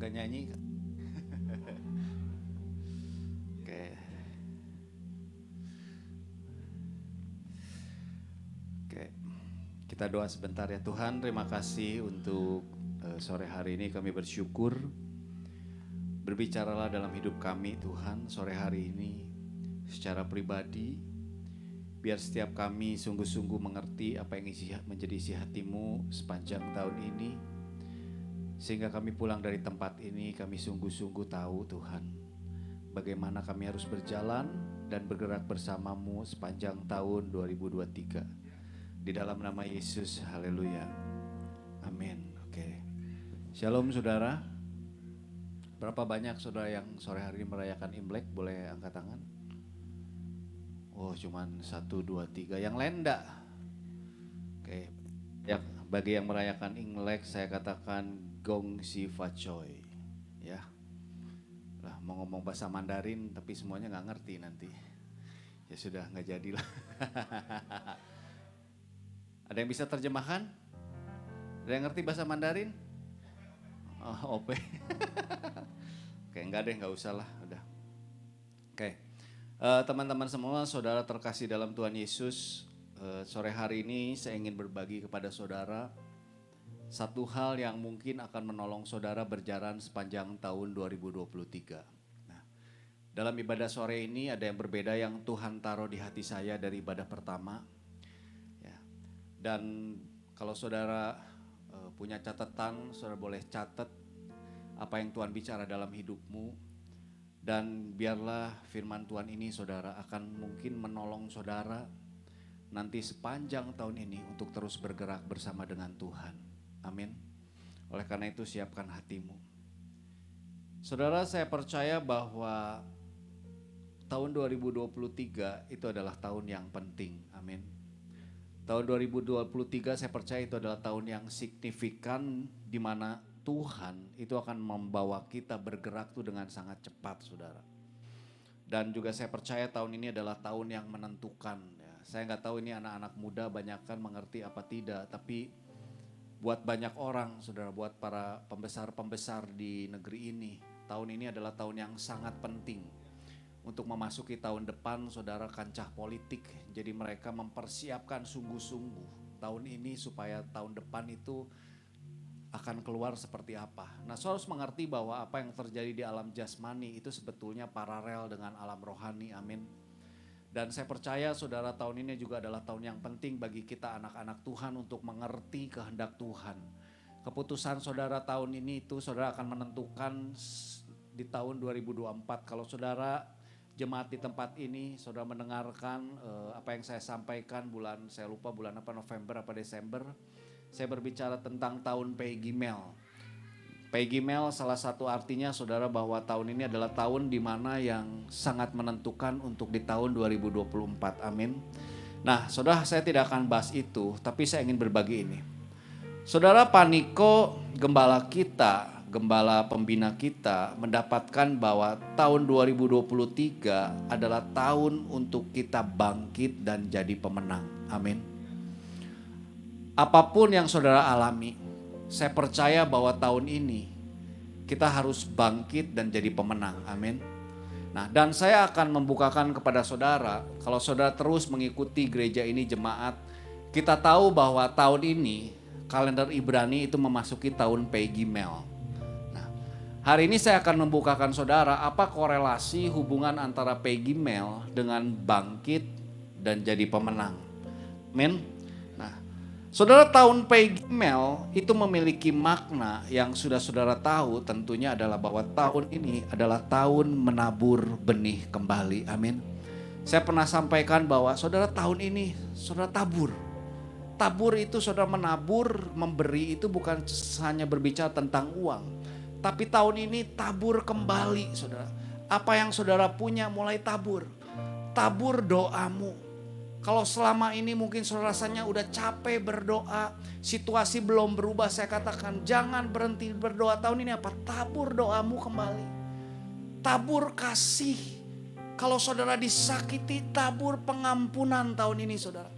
Enggak nyanyi kan? Kita doa sebentar ya. Tuhan, terima kasih untuk sore hari ini. Kami bersyukur. Berbicaralah dalam hidup kami Tuhan sore hari ini secara pribadi. Biar setiap kami sungguh-sungguh mengerti apa yang menjadi isi hati-Mu sepanjang tahun ini. Sehingga kami pulang dari tempat ini kami sungguh-sungguh tahu Tuhan bagaimana kami harus berjalan dan bergerak bersama-Mu sepanjang tahun 2023. Di dalam nama Yesus, haleluya. Amin. Oke. Shalom saudara. Berapa banyak saudara yang sore hari ini merayakan Imlek? Boleh angkat tangan? Oh, cuman 1, 2, 3. Yang lain enggak? Oke. Ya, bagi yang merayakan Imlek, saya katakan Gong Si Fa Choi. Ya. Lah, mau ngomong bahasa Mandarin, tapi semuanya nggak ngerti nanti. Ya sudah, nggak jadilah. Ada yang bisa terjemahkan? Ada yang ngerti bahasa Mandarin? OP. Oke, enggak deh, enggak usah lah, udah. Oke, teman-teman semua, saudara terkasih dalam Tuhan Yesus, sore hari ini saya ingin berbagi kepada saudara satu hal yang mungkin akan menolong saudara berjalan sepanjang tahun 2023. Nah, dalam ibadah sore ini ada yang berbeda yang Tuhan taruh di hati saya dari ibadah pertama. Ya. Dan kalau saudara punya catatan, saudara boleh catat apa yang Tuhan bicara dalam hidupmu. Dan biarlah firman Tuhan ini saudara akan mungkin menolong saudara nanti sepanjang tahun ini untuk terus bergerak bersama dengan Tuhan. Amin. Oleh karena itu siapkan hatimu. Saudara, saya percaya bahwa tahun 2023 itu adalah tahun yang penting. Amin. Tahun 2023 saya percaya itu adalah tahun yang signifikan di mana Tuhan itu akan membawa kita bergerak tuh dengan sangat cepat, saudara. Dan juga saya percaya tahun ini adalah tahun yang menentukan. Ya. Saya nggak tahu ini anak-anak muda banyakkan mengerti apa tidak, tapi buat banyak orang, saudara, buat para pembesar-pembesar di negeri ini, tahun ini adalah tahun yang sangat penting untuk memasuki tahun depan, saudara, kancah politik. Jadi mereka mempersiapkan sungguh-sungguh tahun ini supaya tahun depan itu akan keluar seperti apa. Nah, saudara harus mengerti bahwa apa yang terjadi di alam jasmani itu sebetulnya paralel dengan alam rohani, amin. Dan saya percaya saudara tahun ini juga adalah tahun yang penting bagi kita anak-anak Tuhan untuk mengerti kehendak Tuhan. Keputusan saudara tahun ini itu saudara akan menentukan di tahun 2024. Kalau saudara jemaat di tempat ini, saudara mendengarkan apa yang saya sampaikan saya lupa bulan apa, November apa Desember. Saya berbicara tentang tahun Pei Gimel. Pei Gimel salah satu artinya saudara bahwa tahun ini adalah tahun di mana yang sangat menentukan untuk di tahun 2024. Amin. Nah, saudara, saya tidak akan bahas itu, tapi saya ingin berbagi ini. Saudara, Paniko, gembala kita, gembala pembina kita mendapatkan bahwa tahun 2023 adalah tahun untuk kita bangkit dan jadi pemenang. Amin. Apapun yang saudara alami, saya percaya bahwa tahun ini kita harus bangkit dan jadi pemenang. Amin. Nah, dan saya akan membukakan kepada saudara, kalau saudara terus mengikuti gereja ini jemaat, kita tahu bahwa tahun ini kalender Ibrani itu memasuki tahun Pei Gimel. Nah, hari ini saya akan membukakan saudara apa korelasi hubungan antara Pei Gimel dengan bangkit dan jadi pemenang. Amin. Saudara, tahun Pei Gimel itu memiliki makna yang sudah saudara tahu tentunya adalah bahwa tahun ini adalah tahun menabur benih kembali. Amin. Saya pernah sampaikan bahwa saudara tahun ini saudara tabur. Tabur itu saudara menabur, memberi itu bukan hanya berbicara tentang uang. Tapi tahun ini tabur kembali saudara. Apa yang saudara punya mulai tabur. Tabur doamu. Kalau selama ini mungkin saudara rasanya udah capek berdoa, situasi belum berubah, saya katakan jangan berhenti berdoa. Tahun ini apa? Tabur doamu kembali. Tabur kasih. Kalau saudara disakiti, tabur pengampunan tahun ini saudara.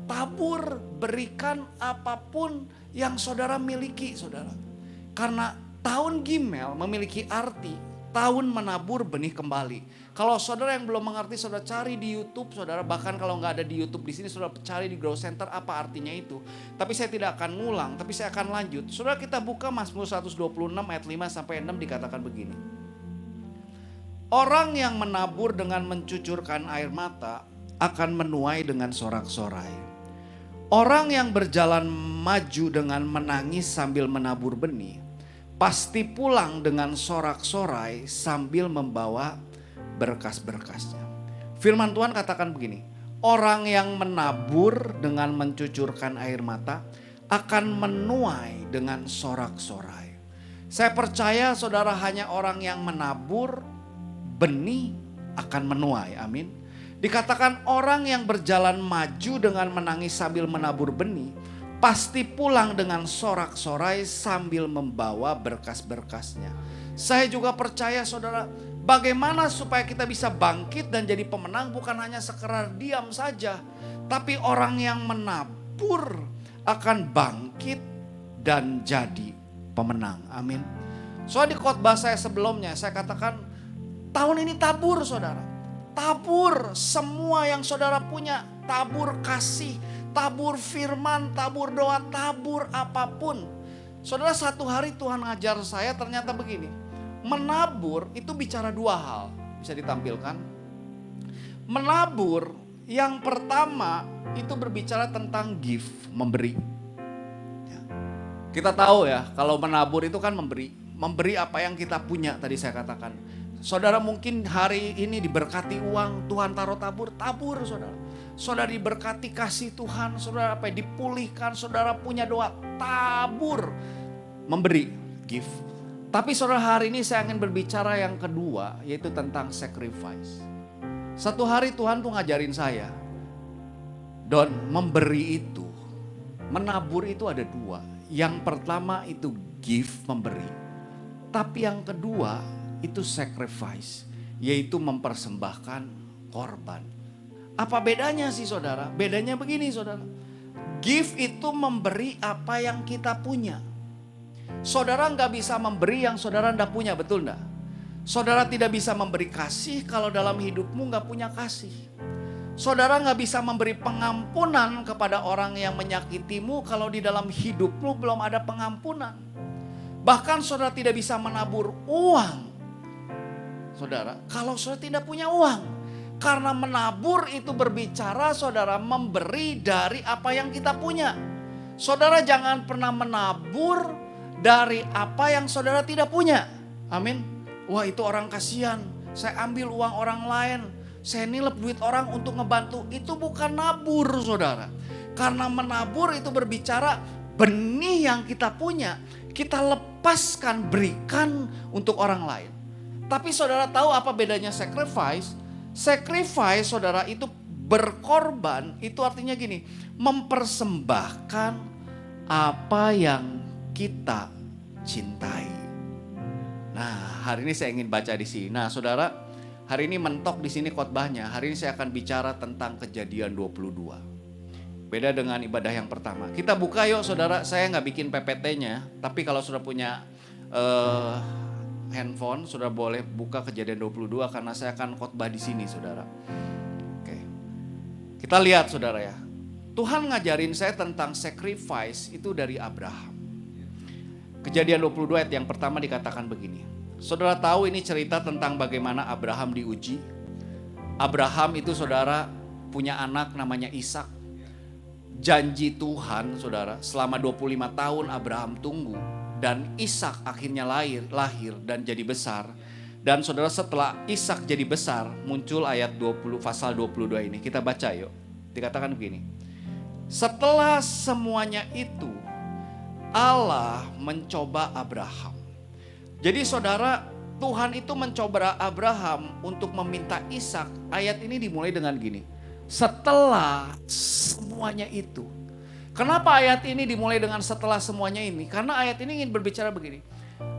Tabur, berikan apapun yang saudara miliki saudara. Karena tahun Gimel memiliki arti tahun menabur benih kembali. Kalau saudara yang belum mengerti, saudara cari di YouTube, saudara bahkan kalau nggak ada di YouTube di sini, saudara cari di Grow Center apa artinya itu. Tapi saya tidak akan ngulang, tapi saya akan lanjut. Saudara, kita buka Mazmur 126 ayat 5 sampai 6 dikatakan begini. Orang yang menabur dengan mencucurkan air mata akan menuai dengan sorak-sorai. Orang yang berjalan maju dengan menangis sambil menabur benih pasti pulang dengan sorak-sorai sambil membawa berkas-berkasnya. Firman Tuhan katakan begini, orang yang menabur dengan mencucurkan air mata akan menuai dengan sorak-sorai. Saya percaya saudara hanya orang yang menabur benih akan menuai, amin. Dikatakan orang yang berjalan maju dengan menangis sambil menabur benih pasti pulang dengan sorak-sorai sambil membawa berkas-berkasnya. Saya juga percaya saudara, bagaimana supaya kita bisa bangkit dan jadi pemenang bukan hanya sekedar diam saja. Tapi orang yang menabur akan bangkit dan jadi pemenang. Amin. Soalnya di khotbah saya sebelumnya saya katakan tahun ini tabur saudara. Tabur semua yang saudara punya. Tabur kasih, tabur firman, tabur doa, tabur apapun. Saudara, satu hari Tuhan ngajar saya ternyata begini. Menabur itu bicara dua hal. Bisa ditampilkan. Menabur yang pertama itu berbicara tentang give, memberi. Ya. Kita tahu ya kalau menabur itu kan memberi. Memberi apa yang kita punya tadi saya katakan. Saudara mungkin hari ini diberkati uang, Tuhan taruh tabur saudara. Saudara diberkati kasih Tuhan, saudara dipulihkan, saudara punya doa, tabur, memberi, give. Tapi saudara hari ini saya ingin berbicara yang kedua, yaitu tentang sacrifice. Satu hari Tuhan tuh ngajarin saya, Don, memberi itu, menabur itu ada dua. Yang pertama itu give, memberi. Tapi yang kedua itu sacrifice, yaitu mempersembahkan korban. Apa bedanya sih saudara? Bedanya begini saudara. Give itu memberi apa yang kita punya. Saudara nggak bisa memberi yang saudara nggak punya, betul nggak? Saudara tidak bisa memberi kasih kalau dalam hidupmu nggak punya kasih. Saudara nggak bisa memberi pengampunan kepada orang yang menyakitimu kalau di dalam hidupmu belum ada pengampunan. Bahkan saudara tidak bisa menabur uang. Saudara, kalau saudara tidak punya uang. Karena menabur itu berbicara saudara memberi dari apa yang kita punya. Saudara jangan pernah menabur dari apa yang saudara tidak punya. Amin. Wah itu orang kasihan, saya ambil uang orang lain, saya nilep duit orang untuk ngebantu. Itu bukan nabur saudara. Karena menabur itu berbicara benih yang kita punya, kita lepaskan, berikan untuk orang lain. Tapi saudara tahu apa bedanya sacrifice? Sacrifice saudara itu berkorban, itu artinya gini, mempersembahkan apa yang kita cintai. Nah, hari ini saya ingin baca di sini. Nah, saudara, hari ini mentok di sini khotbahnya. Hari ini saya akan bicara tentang Kejadian 22. Beda dengan ibadah yang pertama. Kita buka yuk saudara, saya nggak bikin PPT-nya, tapi kalau sudah punya handphone, saudara boleh buka Kejadian 22 karena saya akan khotbah di sini saudara. Oke. Kita lihat saudara ya. Tuhan ngajarin saya tentang sacrifice itu dari Abraham. Kejadian 22 ayat yang pertama dikatakan begini. Saudara tahu ini cerita tentang bagaimana Abraham diuji. Abraham itu saudara punya anak namanya Ishak. Janji Tuhan saudara selama 25 tahun Abraham tunggu. Dan Ishak akhirnya lahir dan jadi besar. Dan saudara setelah Ishak jadi besar muncul ayat 20 pasal 22 ini. Kita baca yuk. Dikatakan begini. Setelah semuanya itu Allah mencoba Abraham. Jadi saudara Tuhan itu mencoba Abraham untuk meminta Ishak. Ayat ini dimulai dengan gini. Setelah semuanya itu. Kenapa ayat ini dimulai dengan setelah semuanya ini? Karena ayat ini ingin berbicara begini.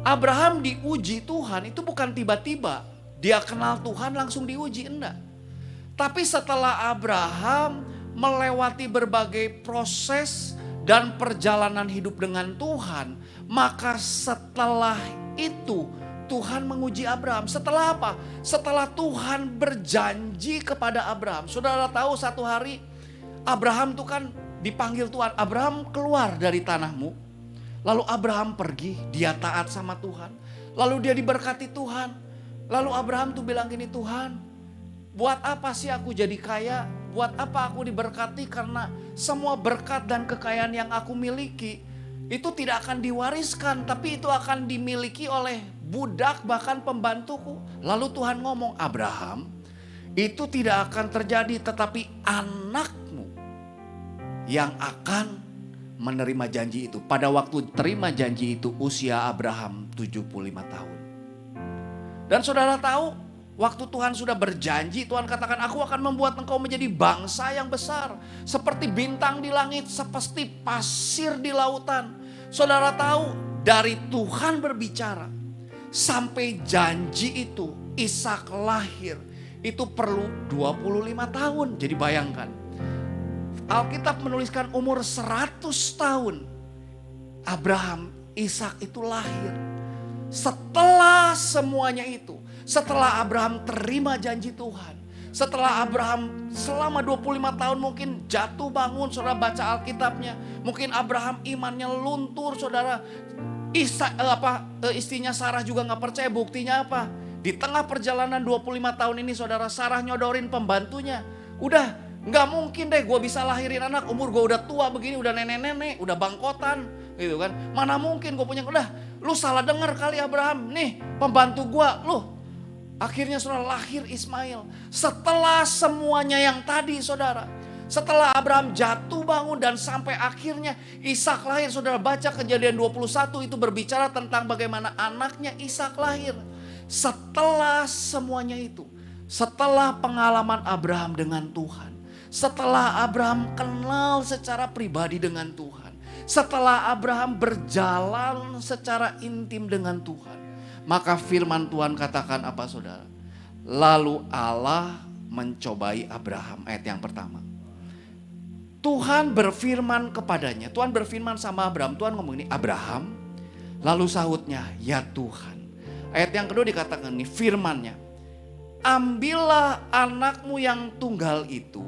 Abraham diuji Tuhan itu bukan tiba-tiba. Dia kenal Tuhan langsung diuji, enggak. Tapi setelah Abraham melewati berbagai proses dan perjalanan hidup dengan Tuhan. Maka setelah itu Tuhan menguji Abraham. Setelah apa? Setelah Tuhan berjanji kepada Abraham. Saudara tahu satu hari Abraham tuh kan dipanggil Tuhan, Abraham keluar dari tanahmu. Lalu Abraham pergi, dia taat sama Tuhan. Lalu dia diberkati Tuhan. Lalu Abraham tuh bilang gini, Tuhan, buat apa sih aku jadi kaya? Buat apa aku diberkati? Karena semua berkat dan kekayaan yang aku miliki itu tidak akan diwariskan, tapi itu akan dimiliki oleh budak bahkan pembantuku. Lalu Tuhan ngomong, Abraham, itu tidak akan terjadi, tetapi anakmu yang akan menerima janji itu. Pada waktu terima janji itu usia Abraham 75 tahun. Dan saudara tahu waktu Tuhan sudah berjanji, Tuhan katakan aku akan membuat engkau menjadi bangsa yang besar. Seperti bintang di langit, seperti pasir di lautan. Saudara tahu dari Tuhan berbicara sampai janji itu Ishak lahir. Itu perlu 25 tahun. Jadi bayangkan. Alkitab menuliskan umur 100 tahun Abraham Ishak itu lahir. Setelah semuanya itu, setelah Abraham terima janji Tuhan, setelah Abraham selama 25 tahun mungkin jatuh bangun, saudara baca Alkitabnya, mungkin Abraham imannya luntur, saudara. Istrinya Sarah juga gak percaya, buktinya apa? Di tengah perjalanan 25 tahun ini saudara, Sarah nyodorin pembantunya. Udah gak mungkin deh gue bisa lahirin anak, umur gue udah tua begini, udah nenek-nenek, udah bangkotan gitu kan. Mana mungkin gue punya, udah lu salah dengar kali Abraham, nih pembantu gue, lu. Akhirnya saudara lahir Ismail. Setelah semuanya yang tadi saudara, setelah Abraham jatuh bangun dan sampai akhirnya Ishak lahir, saudara baca Kejadian 21 itu berbicara tentang bagaimana anaknya Ishak lahir. Setelah semuanya itu, setelah pengalaman Abraham dengan Tuhan, setelah Abraham kenal secara pribadi dengan Tuhan, setelah Abraham berjalan secara intim dengan Tuhan, maka firman Tuhan katakan apa saudara? Lalu Allah mencobai Abraham, ayat yang pertama. Tuhan berfirman kepadanya, Tuhan berfirman sama Abraham, Tuhan ngomong ini, Abraham, lalu sahutnya, ya Tuhan. Ayat yang kedua dikatakan ini firmannya, ambillah anakmu yang tunggal itu,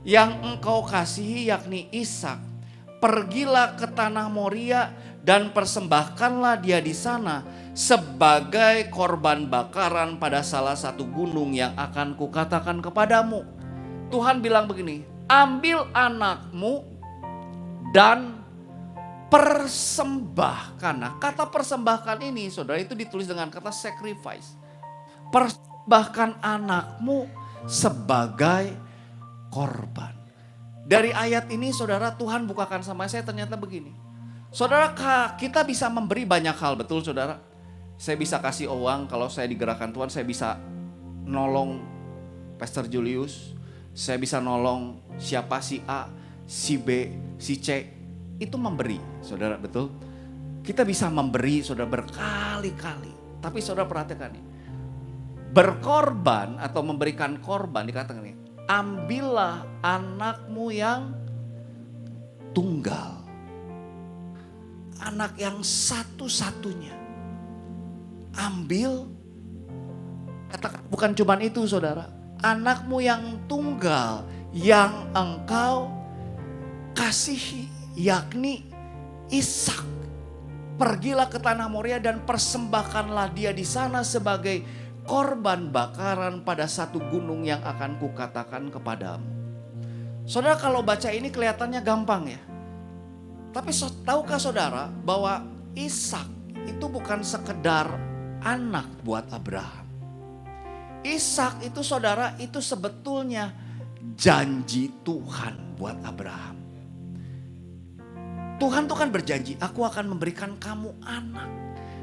yang engkau kasihi yakni Ishak, pergilah ke tanah Moria dan persembahkanlah dia di sana sebagai korban bakaran pada salah satu gunung yang akan kukatakan kepadamu. Tuhan bilang begini, ambil anakmu dan persembahkan. Nah, kata persembahkan ini saudara itu ditulis dengan kata sacrifice. Persembahkan anakmu sebagai korban. Dari ayat ini saudara, Tuhan bukakan sama saya ternyata begini. Saudara, kita bisa memberi banyak hal, betul saudara? Saya bisa kasih uang, kalau saya digerakkan Tuhan saya bisa nolong Pastor Julius. Saya bisa nolong siapa, si A, si B, si C. Itu memberi, saudara, betul? Kita bisa memberi, saudara, berkali-kali. Tapi saudara perhatikan nih. Berkorban atau memberikan korban dikatakan nih. Ambillah anakmu yang tunggal. Anak yang satu-satunya. Ambil. Katakan, bukan cuma itu saudara. Anakmu yang tunggal yang engkau kasihi yakni Ishak. Pergilah ke tanah Moria dan persembahkanlah dia di sana sebagai korban bakaran pada satu gunung yang akan kukatakan kepadamu. Saudara, kalau baca ini kelihatannya gampang ya. Tapi tahukah saudara bahwa Ishak itu bukan sekedar anak buat Abraham. Ishak itu saudara, itu sebetulnya janji Tuhan buat Abraham. Tuhan tuh kan berjanji, aku akan memberikan kamu anak.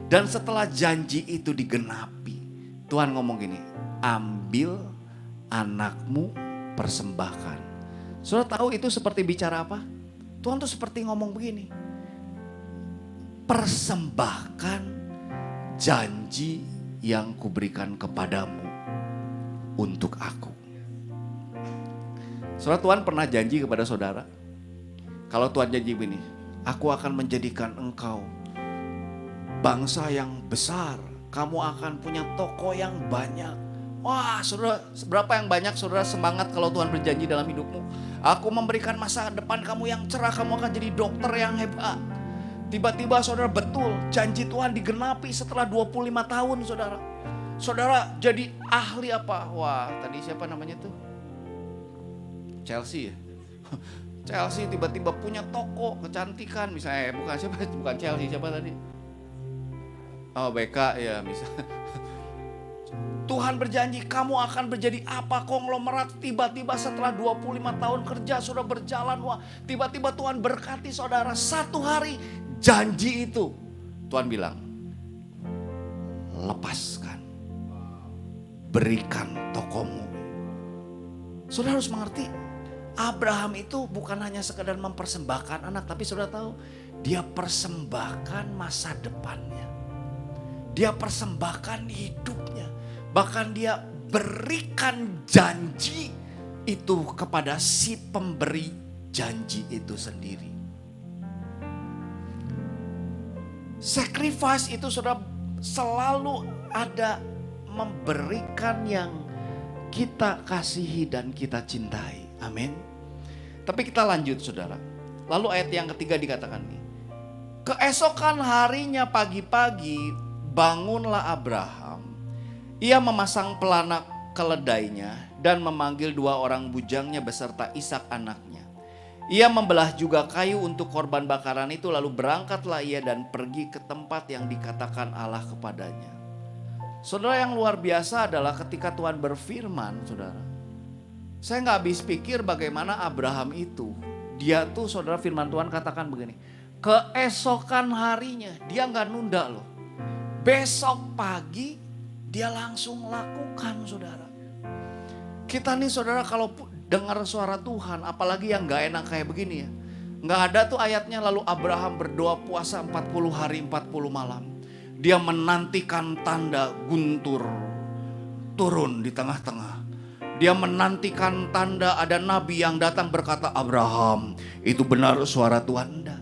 Dan setelah janji itu digenapi, Tuhan ngomong gini, ambil anakmu persembahkan. Saudara tahu itu seperti bicara apa? Tuhan tuh seperti ngomong begini, persembahkan janji yang kuberikan kepadamu untuk aku. Saudara, Tuhan pernah janji kepada saudara, kalau Tuhan janji begini, aku akan menjadikan engkau bangsa yang besar, kamu akan punya toko yang banyak. Wah saudara, seberapa yang banyak saudara semangat kalau Tuhan berjanji dalam hidupmu. Aku memberikan masa depan kamu yang cerah, kamu akan jadi dokter yang hebat. Tiba-tiba saudara betul, janji Tuhan digenapi setelah 25 tahun saudara. Saudara jadi ahli apa? Wah tadi siapa namanya tuh? Chelsea ya? Chelsea tiba-tiba punya toko kecantikan misalnya, bukan Chelsea, siapa tadi? Oh BK ya misalnya. Tuhan berjanji kamu akan menjadi apa, konglomerat. Tiba-tiba setelah 25 tahun kerja sudah berjalan, wah tiba-tiba Tuhan berkati saudara. Satu hari janji itu Tuhan bilang, lepaskan, berikan tokomu. Saudara harus mengerti, Abraham itu bukan hanya sekedar mempersembahkan anak, tapi saudara tahu dia persembahkan masa depannya. Dia persembahkan hidupnya. Bahkan dia berikan janji itu kepada si pemberi janji itu sendiri. Sacrifice itu saudara selalu ada memberikan yang kita kasihi dan kita cintai. Amin. Tapi kita lanjut saudara. Lalu ayat yang ketiga dikatakan nih. Keesokan harinya pagi-pagi bangunlah Abraham. Ia memasang pelana keledainya dan memanggil 2 orang bujangnya beserta Ishak anaknya. Ia membelah juga kayu untuk korban bakaran itu, lalu berangkatlah ia dan pergi ke tempat yang dikatakan Allah kepadanya. Saudara, yang luar biasa adalah ketika Tuhan berfirman, saudara. Saya nggak habis pikir bagaimana Abraham itu. Dia tuh saudara, firman Tuhan katakan begini. Keesokan harinya, dia nggak nunda loh. Besok pagi dia langsung lakukan saudara. Kita nih saudara kalau dengar suara Tuhan, apalagi yang gak enak kayak begini ya. Gak ada tuh ayatnya lalu Abraham berdoa puasa 40 hari 40 malam. Dia menantikan tanda guntur turun di tengah-tengah. Dia menantikan tanda ada nabi yang datang berkata, Abraham itu benar suara Tuhan. Enggak.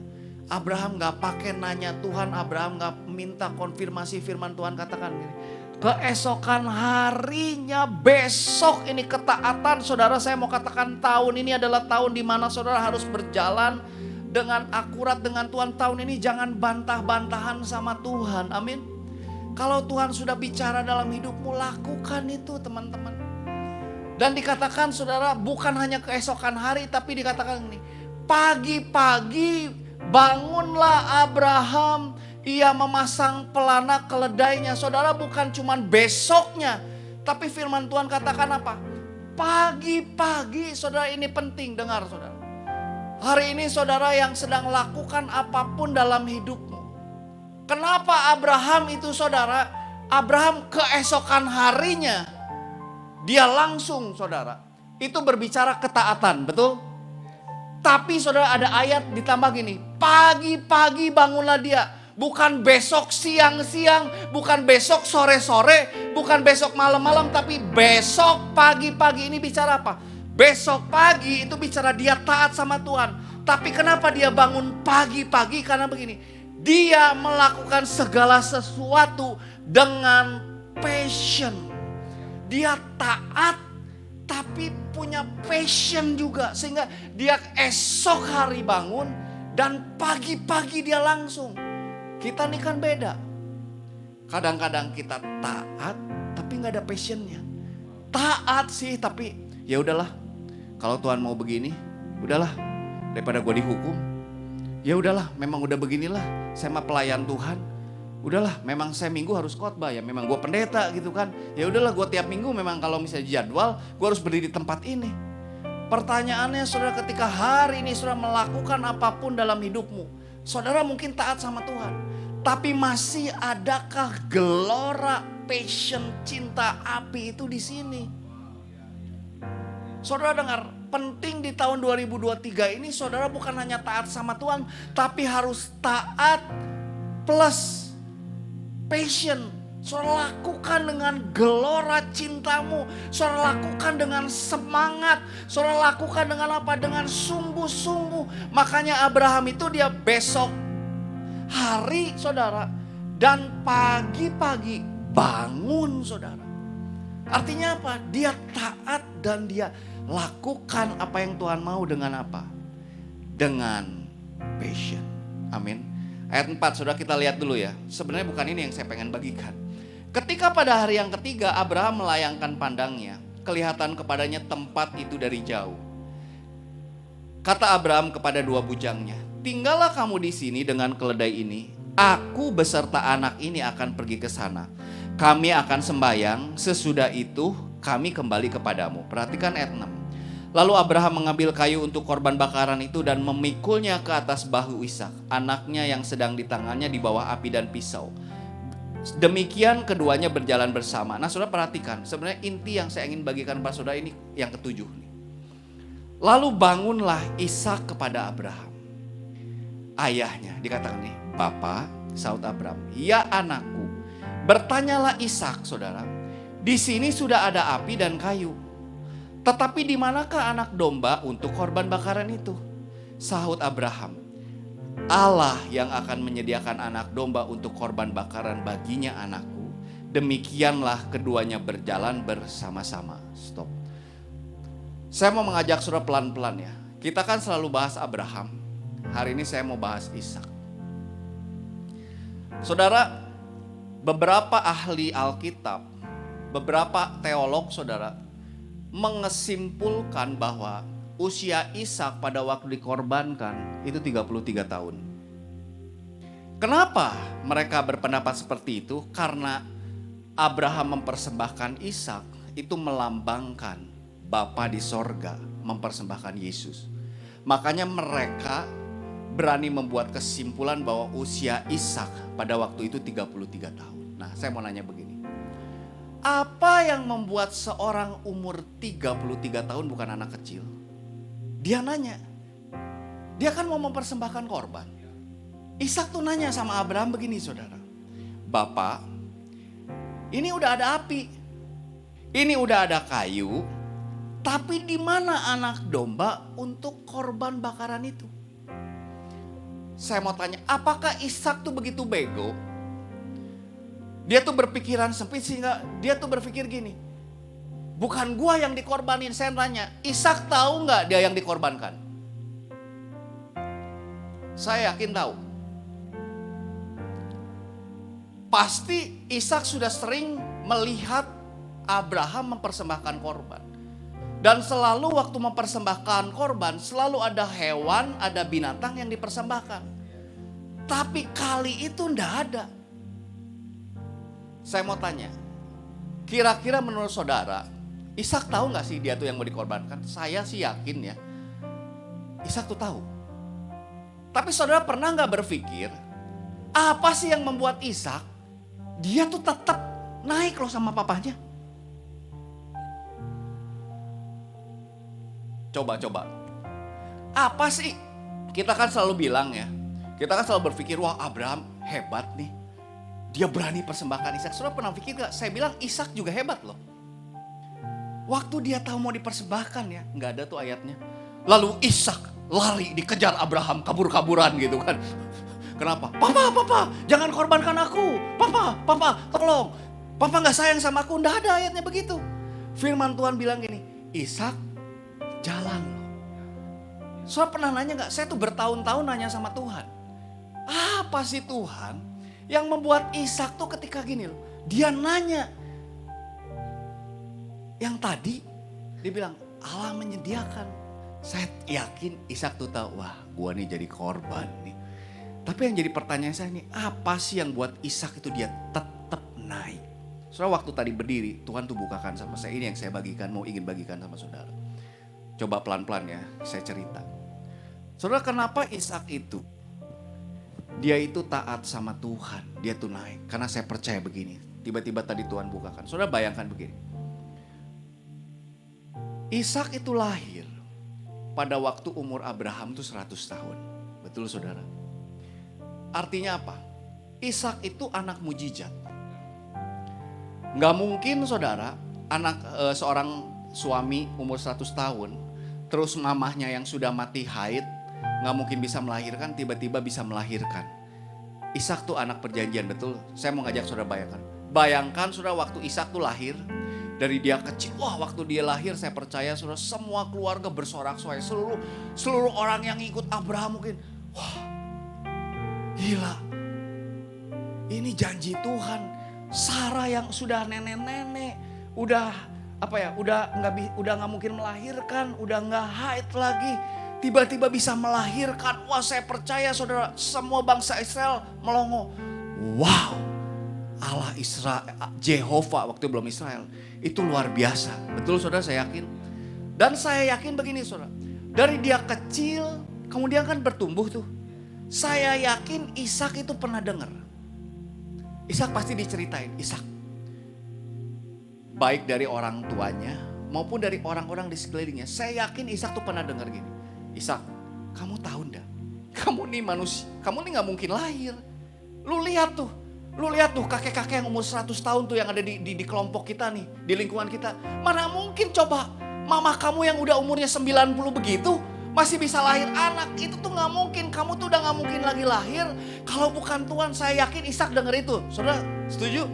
Abraham gak pakai nanya Tuhan, Abraham gak minta konfirmasi firman Tuhan, katakan gini. Keesokan harinya, besok ini ketaatan saudara. Saya mau katakan tahun ini adalah tahun di mana saudara harus berjalan dengan akurat dengan Tuhan. Tahun ini jangan bantah-bantahan sama Tuhan, amin. Kalau Tuhan sudah bicara dalam hidupmu, lakukan itu teman-teman. Dan dikatakan saudara bukan hanya keesokan hari, tapi dikatakan ini, pagi-pagi bangunlah Abraham. Ia memasang pelana keledainya. Saudara, bukan cuman besoknya, tapi firman Tuhan katakan apa? Pagi-pagi. Saudara, ini penting dengar saudara. Hari ini saudara yang sedang lakukan apapun dalam hidupmu. Kenapa Abraham itu saudara? Abraham keesokan harinya dia langsung saudara. Itu berbicara ketaatan, betul? Tapi saudara ada ayat ditambah gini. Pagi-pagi bangunlah dia. Bukan besok siang-siang, bukan besok sore-sore, bukan besok malam-malam, tapi besok pagi-pagi. Ini bicara apa? Besok pagi itu bicara dia taat sama Tuhan. Tapi kenapa dia bangun pagi-pagi? Karena begini, dia melakukan segala sesuatu dengan passion. Dia taat tapi punya passion juga. Sehingga dia esok hari bangun dan pagi-pagi dia langsung. Kita nih kan beda. Kadang-kadang kita taat tapi nggak ada passionnya. Taat sih tapi ya udahlah. Kalau Tuhan mau begini, udahlah. Daripada gue dihukum, ya udahlah. Memang udah beginilah. Saya mah pelayan Tuhan. Udahlah. Memang saya minggu harus khotbah ya. Memang gue pendeta gitu kan. Ya udahlah. Gue tiap minggu memang kalau misalnya jadwal, gue harus berdiri di tempat ini. Pertanyaannya saudara, ketika hari ini saudara melakukan apapun dalam hidupmu, saudara mungkin taat sama Tuhan. Tapi masih adakah gelora, passion, cinta, api itu di sini? Saudara dengar, penting di tahun 2023 ini saudara bukan hanya taat sama Tuhan, tapi harus taat plus passion. Saudara lakukan dengan gelora cintamu. Saudara lakukan dengan semangat. Saudara lakukan dengan apa? Dengan sungguh-sungguh. Makanya Abraham itu dia besok hari saudara dan pagi-pagi bangun saudara. Artinya apa? Dia taat dan dia lakukan apa yang Tuhan mau dengan apa? Dengan passion. Amin. Ayat 4 saudara kita lihat dulu ya. Sebenarnya bukan ini yang saya pengen bagikan. Ketika pada hari yang ketiga Abraham melayangkan pandangnya, kelihatan kepadanya tempat itu dari jauh. Kata Abraham kepada 2 bujangnya, tinggallah kamu di sini dengan keledai ini. Aku beserta anak ini akan pergi ke sana. Kami akan sembahyang, sesudah itu kami kembali kepadamu. Perhatikan ayat 6. Lalu Abraham mengambil kayu untuk korban bakaran itu dan memikulnya ke atas bahu Ishak, anaknya yang sedang di tangannya di bawah api dan pisau. Demikian keduanya berjalan bersama. Nah saudara perhatikan, sebenarnya inti yang saya ingin bagikan pada saudara ini yang ketujuh nih. Lalu bangunlah Ishak kepada Abraham. Ayahnya dikatakan nih, Bapa, sahut Abraham, ya anakku. Bertanyalah Ishak saudara, di sini sudah ada api dan kayu. Tetapi di manakah anak domba untuk korban bakaran itu? Sahut Abraham, Allah yang akan menyediakan anak domba untuk korban bakaran baginya anakku, demikianlah keduanya berjalan bersama-sama. Stop. Saya mau mengajak saudara pelan-pelan ya. Kita kan selalu bahas Abraham. Hari ini saya mau bahas Ishak. Saudara, beberapa ahli Alkitab, beberapa teolog saudara, mengesimpulkan bahwa usia Ishak pada waktu dikorbankan itu 33 tahun. Kenapa mereka berpendapat seperti itu? Karena Abraham mempersembahkan Ishak itu melambangkan Bapa di sorga mempersembahkan Yesus. Makanya mereka berani membuat kesimpulan bahwa usia Ishak pada waktu itu 33 tahun. Nah, saya mau nanya begini. Apa yang membuat seorang umur 33 tahun bukan anak kecil? Dia nanya. Dia kan mau mempersembahkan korban. Ishak tuh nanya sama Abraham begini saudara. Bapak, ini udah ada api. Ini udah ada kayu. Tapi di mana anak domba untuk korban bakaran itu? Saya mau tanya, apakah Ishak tuh begitu bego? Dia tuh berpikiran sempit sehingga dia tuh berpikir gini. Bukan gua yang dikorbanin, saya tanya. Ishak tahu nggak dia yang dikorbankan? Saya yakin tahu. Pasti Ishak sudah sering melihat Abraham mempersembahkan korban. Dan selalu waktu mempersembahkan korban, selalu ada hewan, ada binatang yang dipersembahkan. Tapi kali itu ndak ada. Saya mau tanya, kira-kira menurut saudara, Ishak tahu nggak sih dia tuh yang mau dikorbankan? Saya sih yakin ya, Ishak tuh tahu. Tapi saudara pernah nggak berpikir, apa sih yang membuat Ishak, dia tuh tetap naik loh sama papanya? Coba. Apa sih? Kita kan selalu bilang ya, kita kan selalu berpikir, wah Abraham hebat nih. Dia berani persembahkan Ishak. Saudara pernah pikir gak? Saya bilang Ishak juga hebat loh. Waktu dia tahu mau dipersembahkan ya, nggak ada tuh ayatnya. Lalu Ishak lari dikejar Abraham kabur-kaburan gitu kan. Kenapa? Papa, jangan korbankan aku. Papa, tolong. Papa nggak sayang sama aku. Nggak ada ayatnya begitu. Firman Tuhan bilang gini, Ishak jalan loh. Saudara pernah nanya nggak? Saya tuh bertahun-tahun nanya sama Tuhan. Apa sih Tuhan yang membuat Ishak tuh ketika gini loh, dia nanya. Yang tadi dia bilang Allah menyediakan. Saya yakin Ishak tuh tahu, wah gua nih jadi korban nih. Tapi yang jadi pertanyaan saya nih, apa sih yang buat Ishak itu dia tetap naik? Saudara waktu tadi berdiri, Tuhan tuh bukakan sama saya, ini yang saya bagikan, ingin bagikan sama saudara. Coba pelan-pelan ya, saya cerita. Saudara kenapa Ishak itu dia itu taat sama Tuhan, dia tuh naik. Karena saya percaya begini, tiba-tiba tadi Tuhan bukakan. Saudara bayangkan begini. Ishak itu lahir pada waktu umur Abraham tuh 100 tahun. Betul saudara? Artinya apa? Ishak itu anak mujizat. Gak mungkin saudara, anak seorang suami umur 100 tahun, terus mamahnya yang sudah mati haid, gak mungkin bisa melahirkan, tiba-tiba bisa melahirkan. Ishak tuh anak perjanjian, betul? Saya mau ngajak saudara bayangkan. Bayangkan saudara waktu Ishak tuh lahir, dari dia kecil, wah waktu dia lahir saya percaya saudara semua keluarga bersorak-sorai. Seluruh orang yang ikut Abraham mungkin, wah gila. Ini janji Tuhan. Sarah yang sudah nenek-nenek, udah nggak mungkin melahirkan, udah nggak haid lagi. Tiba-tiba bisa melahirkan. Wah saya percaya saudara semua bangsa Israel melongo. Wow, Allah Israel, Jehovah waktu belum Israel. Itu luar biasa. Betul saudara, saya yakin. Dan saya yakin begini saudara. Dari dia kecil kemudian kan bertumbuh tuh. Saya yakin Ishak itu pernah dengar. Ishak pasti diceritain. Ishak. Baik dari orang tuanya maupun dari orang-orang di sekelilingnya. Saya yakin Ishak tuh pernah dengar gini. Ishak, kamu tahu enggak? Kamu nih manusia, kamu nih gak mungkin lahir. Lu lihat tuh kakek-kakek yang umur 100 tahun tuh yang ada di kelompok kita nih, di lingkungan kita. Mana mungkin coba mama kamu yang udah umurnya 90 begitu, masih bisa lahir anak. Itu tuh gak mungkin, kamu tuh udah gak mungkin lagi lahir kalau bukan Tuhan. Saya yakin Ishak denger itu. Saudara setuju?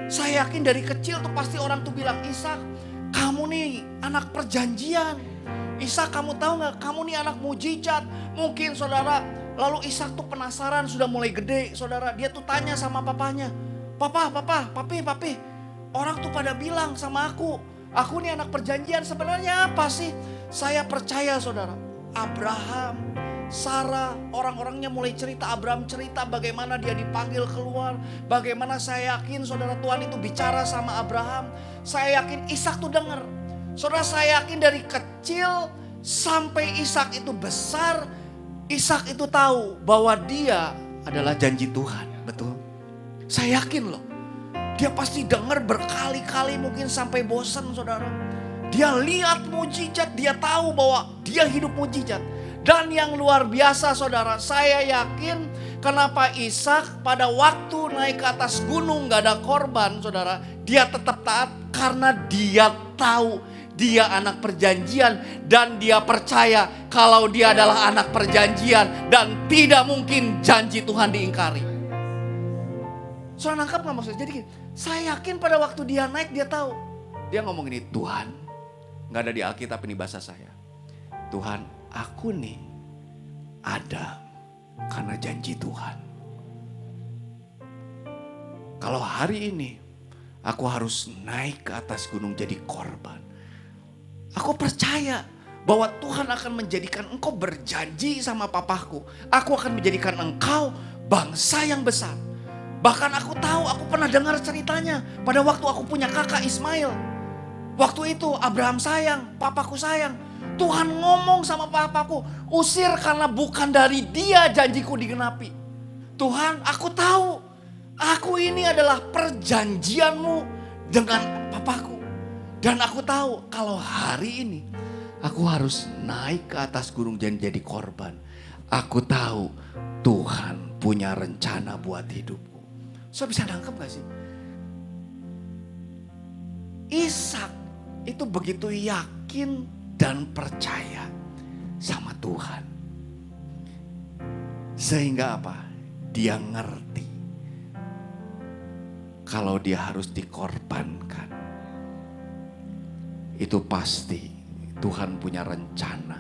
Saya yakin dari kecil tuh pasti orang tuh bilang, Ishak kamu nih anak perjanjian. Ishak kamu tahu gak, kamu nih anak mujizat. Mungkin saudara, lalu Ishak tuh penasaran, sudah mulai gede saudara. Dia tuh tanya sama papanya, papi. Orang tuh pada bilang sama aku nih anak perjanjian, sebenarnya apa sih? Saya percaya saudara, Abraham, Sarah, orang-orangnya mulai cerita. Abraham cerita bagaimana dia dipanggil keluar. Bagaimana saya yakin saudara Tuhan itu bicara sama Abraham. Saya yakin Ishak tuh denger. Saudara saya yakin dari kecil sampai Ishak itu besar. Ishak itu tahu bahwa dia adalah janji Tuhan. Betul? Saya yakin loh. Dia pasti denger berkali-kali mungkin sampai bosan saudara. Dia lihat mujizat, dia tahu bahwa dia hidup mujizat. Dan yang luar biasa saudara, saya yakin kenapa Ishak pada waktu naik ke atas gunung gak ada korban saudara. Dia tetap taat karena dia tahu dia anak perjanjian. Dan dia percaya kalau dia adalah anak perjanjian dan tidak mungkin janji Tuhan diingkari. Saudara nangkap gak maksudnya? Jadi saya yakin pada waktu dia naik dia tahu. Dia ngomong ini, Tuhan, gak ada di Alkitab ini bahasa saya. Tuhan, aku nih ada karena janji Tuhan. Kalau hari ini aku harus naik ke atas gunung jadi korban. Aku percaya bahwa Tuhan akan menjadikan engkau berjanji sama papaku. Aku akan menjadikan engkau bangsa yang besar. Bahkan aku tahu, aku pernah dengar ceritanya pada waktu aku punya kakak Ismail. Waktu itu Abraham sayang, papaku sayang. Tuhan ngomong sama papaku, usir karena bukan dari dia janjiku digenapi. Tuhan, aku tahu, aku ini adalah perjanjianmu dengan papaku. Dan aku tahu kalau hari ini aku harus naik ke atas gunung dan jadi korban. Aku tahu Tuhan punya rencana buat hidupku. So bisa nangkep gak sih? Ishak itu begitu yakin dan percaya sama Tuhan. Sehingga apa? Dia ngerti kalau dia harus dikorbankan. Itu pasti Tuhan punya rencana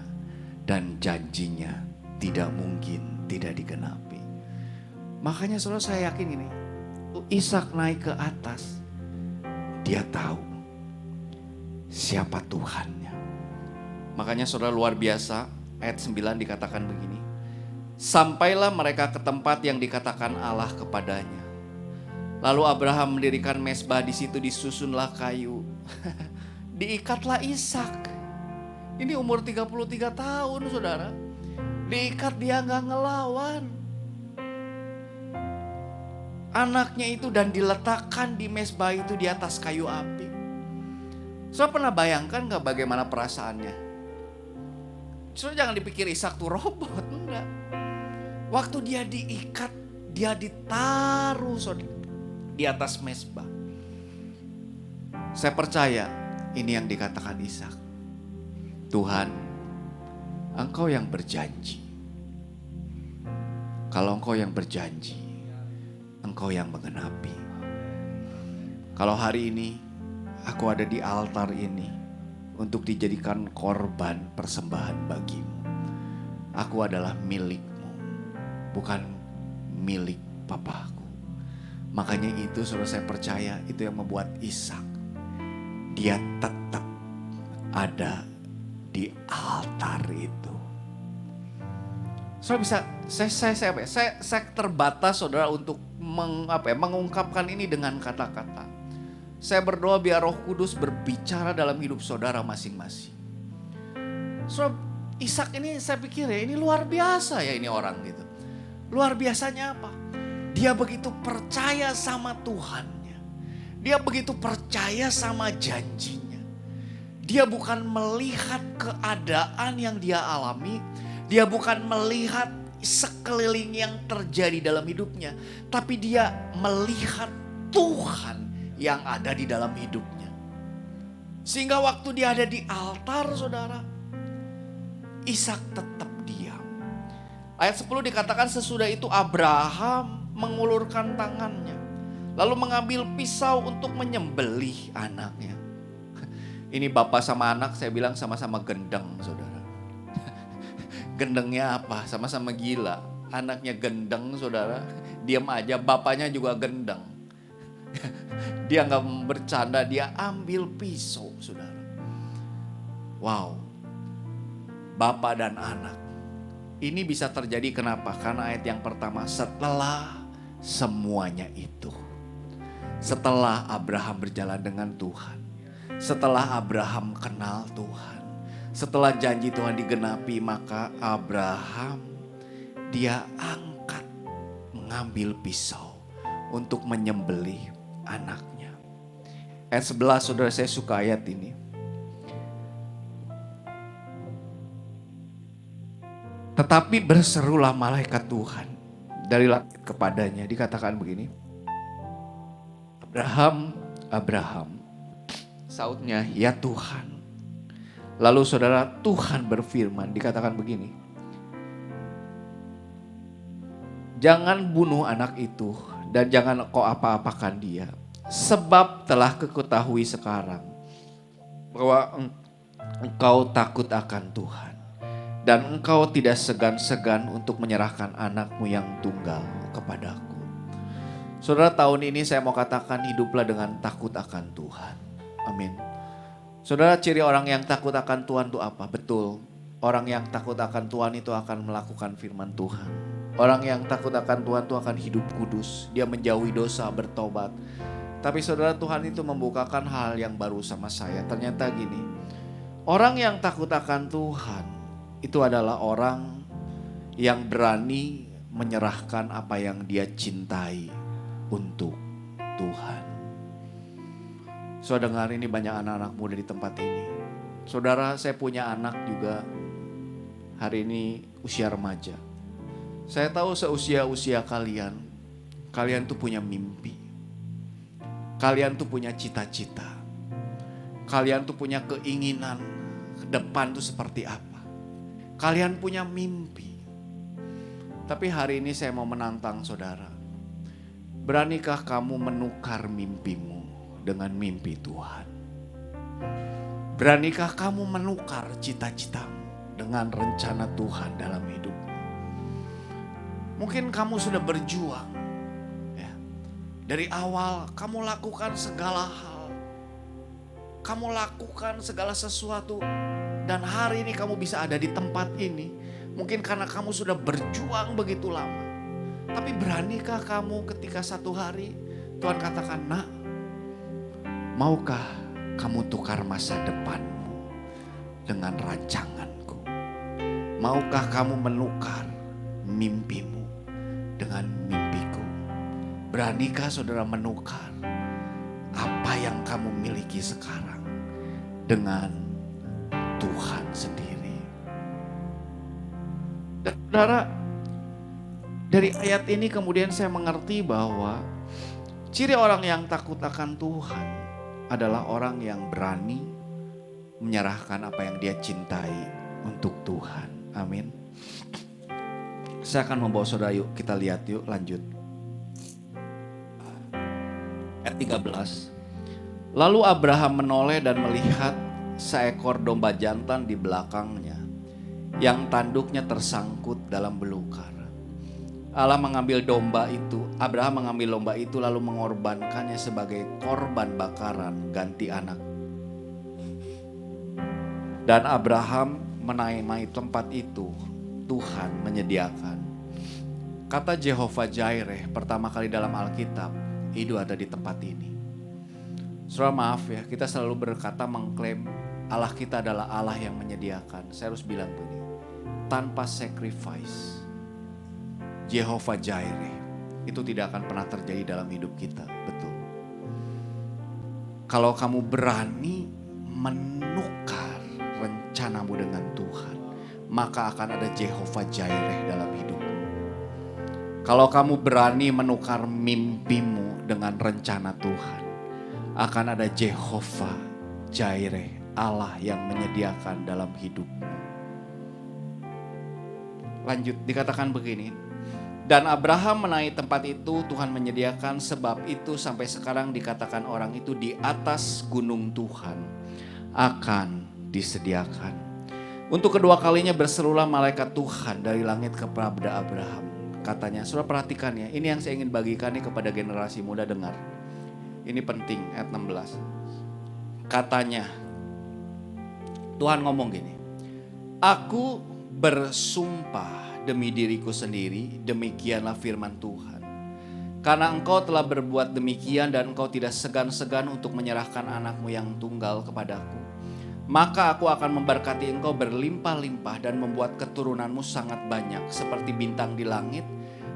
dan janjinya tidak mungkin tidak digenapi. Makanya saudara saya yakin ini, Ishak naik ke atas, dia tahu siapa Tuhannya. Makanya saudara luar biasa, ayat 9 dikatakan begini. Sampailah mereka ke tempat yang dikatakan Allah kepadanya. Lalu Abraham mendirikan mezbah, di situ disusunlah kayu. Diikatlah Ishak. Ini umur 33 tahun saudara. Diikat, dia gak ngelawan. Anaknya itu dan diletakkan di mezbah itu di atas kayu api. Saudara pernah bayangkan gak bagaimana perasaannya? Saudara jangan dipikir Ishak tuh robot, enggak. Waktu dia diikat, dia ditaruh di atas mezbah. Saya percaya ini yang dikatakan Ishak. Tuhan, Engkau yang berjanji. Kalau Engkau yang berjanji, Engkau yang menggenapi. Kalau hari ini aku ada di altar ini untuk dijadikan korban persembahan bagimu. Aku adalah milikmu, bukan milik papaku. Makanya itu saudara saya percaya itu yang membuat Ishak. Dia tetap ada di altar itu. Saudara bisa, saya terbatas saudara untuk mengungkapkan ini dengan kata-kata. Saya berdoa biar Roh Kudus berbicara dalam hidup saudara masing-masing. Saudara, Ishak ini saya pikir ya ini luar biasa ya ini orang gitu. Luar biasanya apa? Dia begitu percaya sama Tuhannya. Dia begitu percaya sama janjinya. Dia bukan melihat keadaan yang dia alami. Dia bukan melihat sekeliling yang terjadi dalam hidupnya. Tapi dia melihat Tuhan yang ada di dalam hidupnya. Sehingga waktu dia ada di altar saudara. Ishak tetap diam. Ayat 10 dikatakan sesudah itu Abraham mengulurkan tangannya, lalu mengambil pisau untuk menyembelih anaknya. Ini bapak sama anak saya bilang sama-sama gendeng, saudara. Gendengnya apa? Sama-sama gila. Anaknya gendeng, saudara. Diam aja, bapaknya juga gendeng. Dia gak bercanda, dia ambil pisau, saudara. Wow. Bapak dan anak. Ini bisa terjadi kenapa? Karena ayat yang pertama, setelah semuanya itu. Setelah Abraham berjalan dengan Tuhan. Setelah Abraham kenal Tuhan. Setelah janji Tuhan digenapi, maka Abraham dia angkat mengambil pisau untuk menyembelih anaknya. Ayat 11, saudara, saya suka ayat ini. Tetapi berserulah malaikat Tuhan dari langit kepadanya. Dikatakan begini. Abraham, Abraham. Sautnya, ya Tuhan. Lalu saudara, Tuhan berfirman, dikatakan begini. Jangan bunuh anak itu dan jangan kau apa-apakan dia. Sebab telah kuketahui sekarang bahwa engkau takut akan Tuhan. Dan engkau tidak segan-segan untuk menyerahkan anakmu yang tunggal kepadaku. Saudara, tahun ini saya mau katakan hiduplah dengan takut akan Tuhan. Amin. Saudara, ciri orang yang takut akan Tuhan itu apa? Betul, orang yang takut akan Tuhan itu akan melakukan firman Tuhan. Orang yang takut akan Tuhan itu akan hidup kudus. Dia menjauhi dosa, bertobat. Tapi saudara, Tuhan itu membukakan hal yang baru sama saya. Ternyata gini, orang yang takut akan Tuhan itu adalah orang yang berani menyerahkan apa yang dia cintai untuk Tuhan. Saudara dengar, ini banyak anak-anak muda di tempat ini. Saudara, saya punya anak juga hari ini usia remaja. Saya tahu seusia-usia kalian tuh punya mimpi. Kalian tuh punya cita-cita. Kalian tuh punya keinginan ke depan tuh seperti apa. Kalian punya mimpi. Tapi hari ini saya mau menantang saudara. Beranikah kamu menukar mimpimu dengan mimpi Tuhan? Beranikah kamu menukar cita-citamu dengan rencana Tuhan dalam hidupmu? Mungkin kamu sudah berjuang. Ya. Dari awal kamu lakukan segala hal. Kamu lakukan segala sesuatu. Dan hari ini kamu bisa ada di tempat ini. Mungkin karena kamu sudah berjuang begitu lama. Tapi beranikah kamu ketika satu hari Tuhan katakan, nak, maukah kamu tukar masa depanmu dengan rancanganku? Maukah kamu menukar mimpimu dengan mimpiku? Beranikah saudara menukar apa yang kamu miliki sekarang dengan Tuhan sendiri? Dan saudara, dari ayat ini kemudian saya mengerti bahwa ciri orang yang takut akan Tuhan adalah orang yang berani menyerahkan apa yang dia cintai untuk Tuhan. Amin. Saya akan membawa saudara, yuk kita lihat, yuk lanjut. Ayat 13. Lalu Abraham menoleh dan melihat seekor domba jantan di belakangnya yang tanduknya tersangkut dalam belukar. Allah mengambil domba itu, Abraham mengambil domba itu lalu mengorbankannya sebagai korban bakaran ganti anak. Dan Abraham menaimai tempat itu, Tuhan menyediakan. Kata Jehovah Jireh pertama kali dalam Alkitab, itu ada di tempat ini. Saudara, maaf ya, kita selalu berkata mengklaim Allah kita adalah Allah yang menyediakan. Saya harus bilang begini, tanpa sacrifice Jehovah Jireh itu tidak akan pernah terjadi dalam hidup kita, betul. Kalau kamu berani menukar rencanamu dengan Tuhan, maka akan ada Jehovah Jireh dalam hidupmu. Kalau kamu berani menukar mimpimu dengan rencana Tuhan, akan ada Jehovah Jireh, Allah yang menyediakan dalam hidupmu. Lanjut, dikatakan begini. Dan Abraham menaiki tempat itu, Tuhan menyediakan, sebab itu sampai sekarang dikatakan orang itu di atas gunung Tuhan akan disediakan. Untuk kedua kalinya berserulah malaikat Tuhan dari langit kepada Abraham. Katanya, saudara perhatikan ya, ini yang saya ingin bagikan nih kepada generasi muda, dengar. Ini penting, ayat 16. Katanya, Tuhan ngomong gini, aku bersumpah demi diriku sendiri, demikianlah firman Tuhan. Karena engkau telah berbuat demikian dan engkau tidak segan-segan untuk menyerahkan anakmu yang tunggal kepadaku, maka aku akan memberkati engkau berlimpah-limpah dan membuat keturunanmu sangat banyak seperti bintang di langit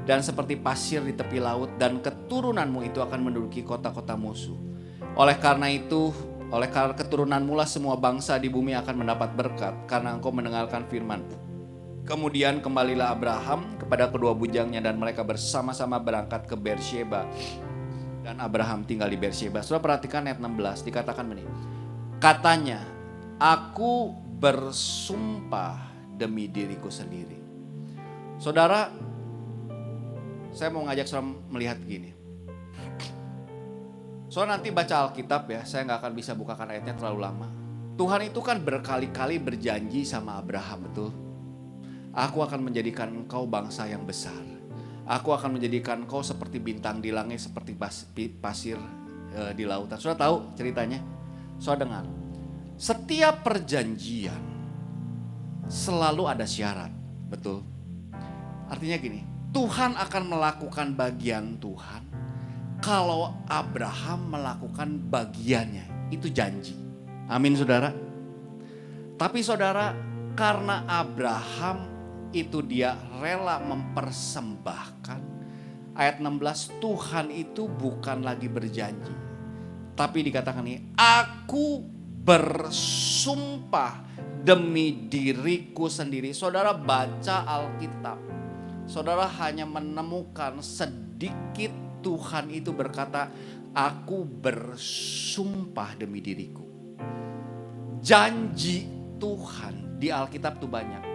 dan seperti pasir di tepi laut, dan keturunanmu itu akan menduduki kota-kota musuh. Oleh karena keturunanmu lah semua bangsa di bumi akan mendapat berkat karena engkau mendengarkan firman-Ku. Kemudian kembalilah Abraham kepada kedua bujangnya dan mereka bersama-sama berangkat ke Beersheba. Dan Abraham tinggal di Beersheba. Saudara perhatikan ayat 16, dikatakan begini. Katanya, aku bersumpah demi diriku sendiri. Saudara, saya mau ngajak saudara melihat gini. Saudara nanti baca Alkitab ya, saya gak akan bisa bukakan ayatnya terlalu lama. Tuhan itu kan berkali-kali berjanji sama Abraham, betul? Aku akan menjadikan engkau bangsa yang besar. Aku akan menjadikan engkau seperti bintang di langit, seperti pasir di lautan. Saudara tahu ceritanya? Saudara dengar. Setiap perjanjian selalu ada syarat, betul? Artinya gini, Tuhan akan melakukan bagian Tuhan kalau Abraham melakukan bagiannya. Itu janji. Amin saudara. Tapi saudara, karena Abraham itu dia rela mempersembahkan. Ayat 16, Tuhan itu bukan lagi berjanji. Tapi dikatakan ini, aku bersumpah demi diriku sendiri. Saudara baca Alkitab, saudara hanya menemukan sedikit Tuhan itu berkata, aku bersumpah demi diriku. Janji Tuhan di Alkitab itu banyak.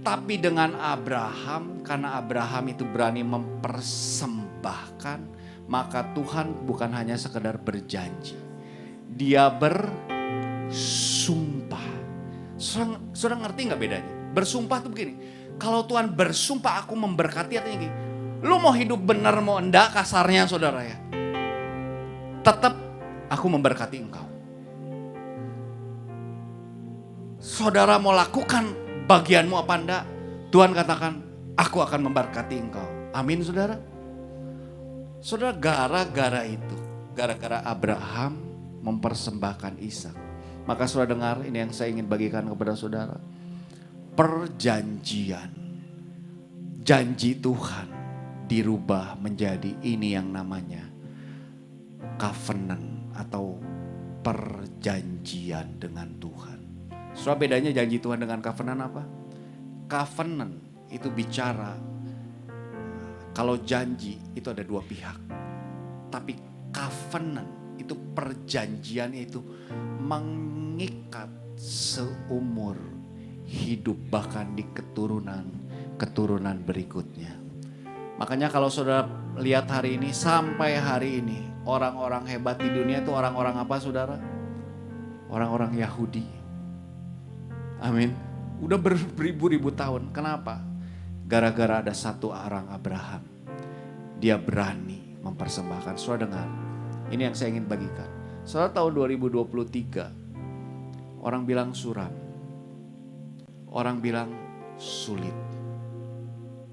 Tapi dengan Abraham, karena Abraham itu berani mempersembahkan, maka Tuhan bukan hanya sekedar berjanji. Dia bersumpah. Saudara ngerti gak bedanya? Bersumpah itu begini. Kalau Tuhan bersumpah aku memberkati, artinya gini. Lu mau hidup benar mau enggak, kasarnya saudara ya. Tetap aku memberkati engkau. Saudara mau lakukan bagianmu apa enggak, Tuhan katakan aku akan memberkati engkau. Amin saudara. Saudara, gara-gara itu, gara-gara Abraham mempersembahkan Ishak, maka saudara dengar ini yang saya ingin bagikan kepada saudara. Perjanjian, janji Tuhan dirubah menjadi ini yang namanya covenant atau perjanjian dengan Tuhan. Soal bedanya janji Tuhan dengan covenant apa? Covenant itu bicara kalau janji itu ada dua pihak. Tapi covenant itu perjanjian itu mengikat seumur hidup bahkan di keturunan berikutnya. Makanya kalau saudara lihat hari ini sampai hari ini orang-orang hebat di dunia itu orang-orang apa saudara? Orang-orang Yahudi. Amin. Udah beribu-ribu tahun. Kenapa? Gara-gara ada satu orang Abraham. Dia berani mempersembahkan. Saudara dengar. Ini yang saya ingin bagikan. Saudara tahun 2023. Orang bilang suram. Orang bilang sulit.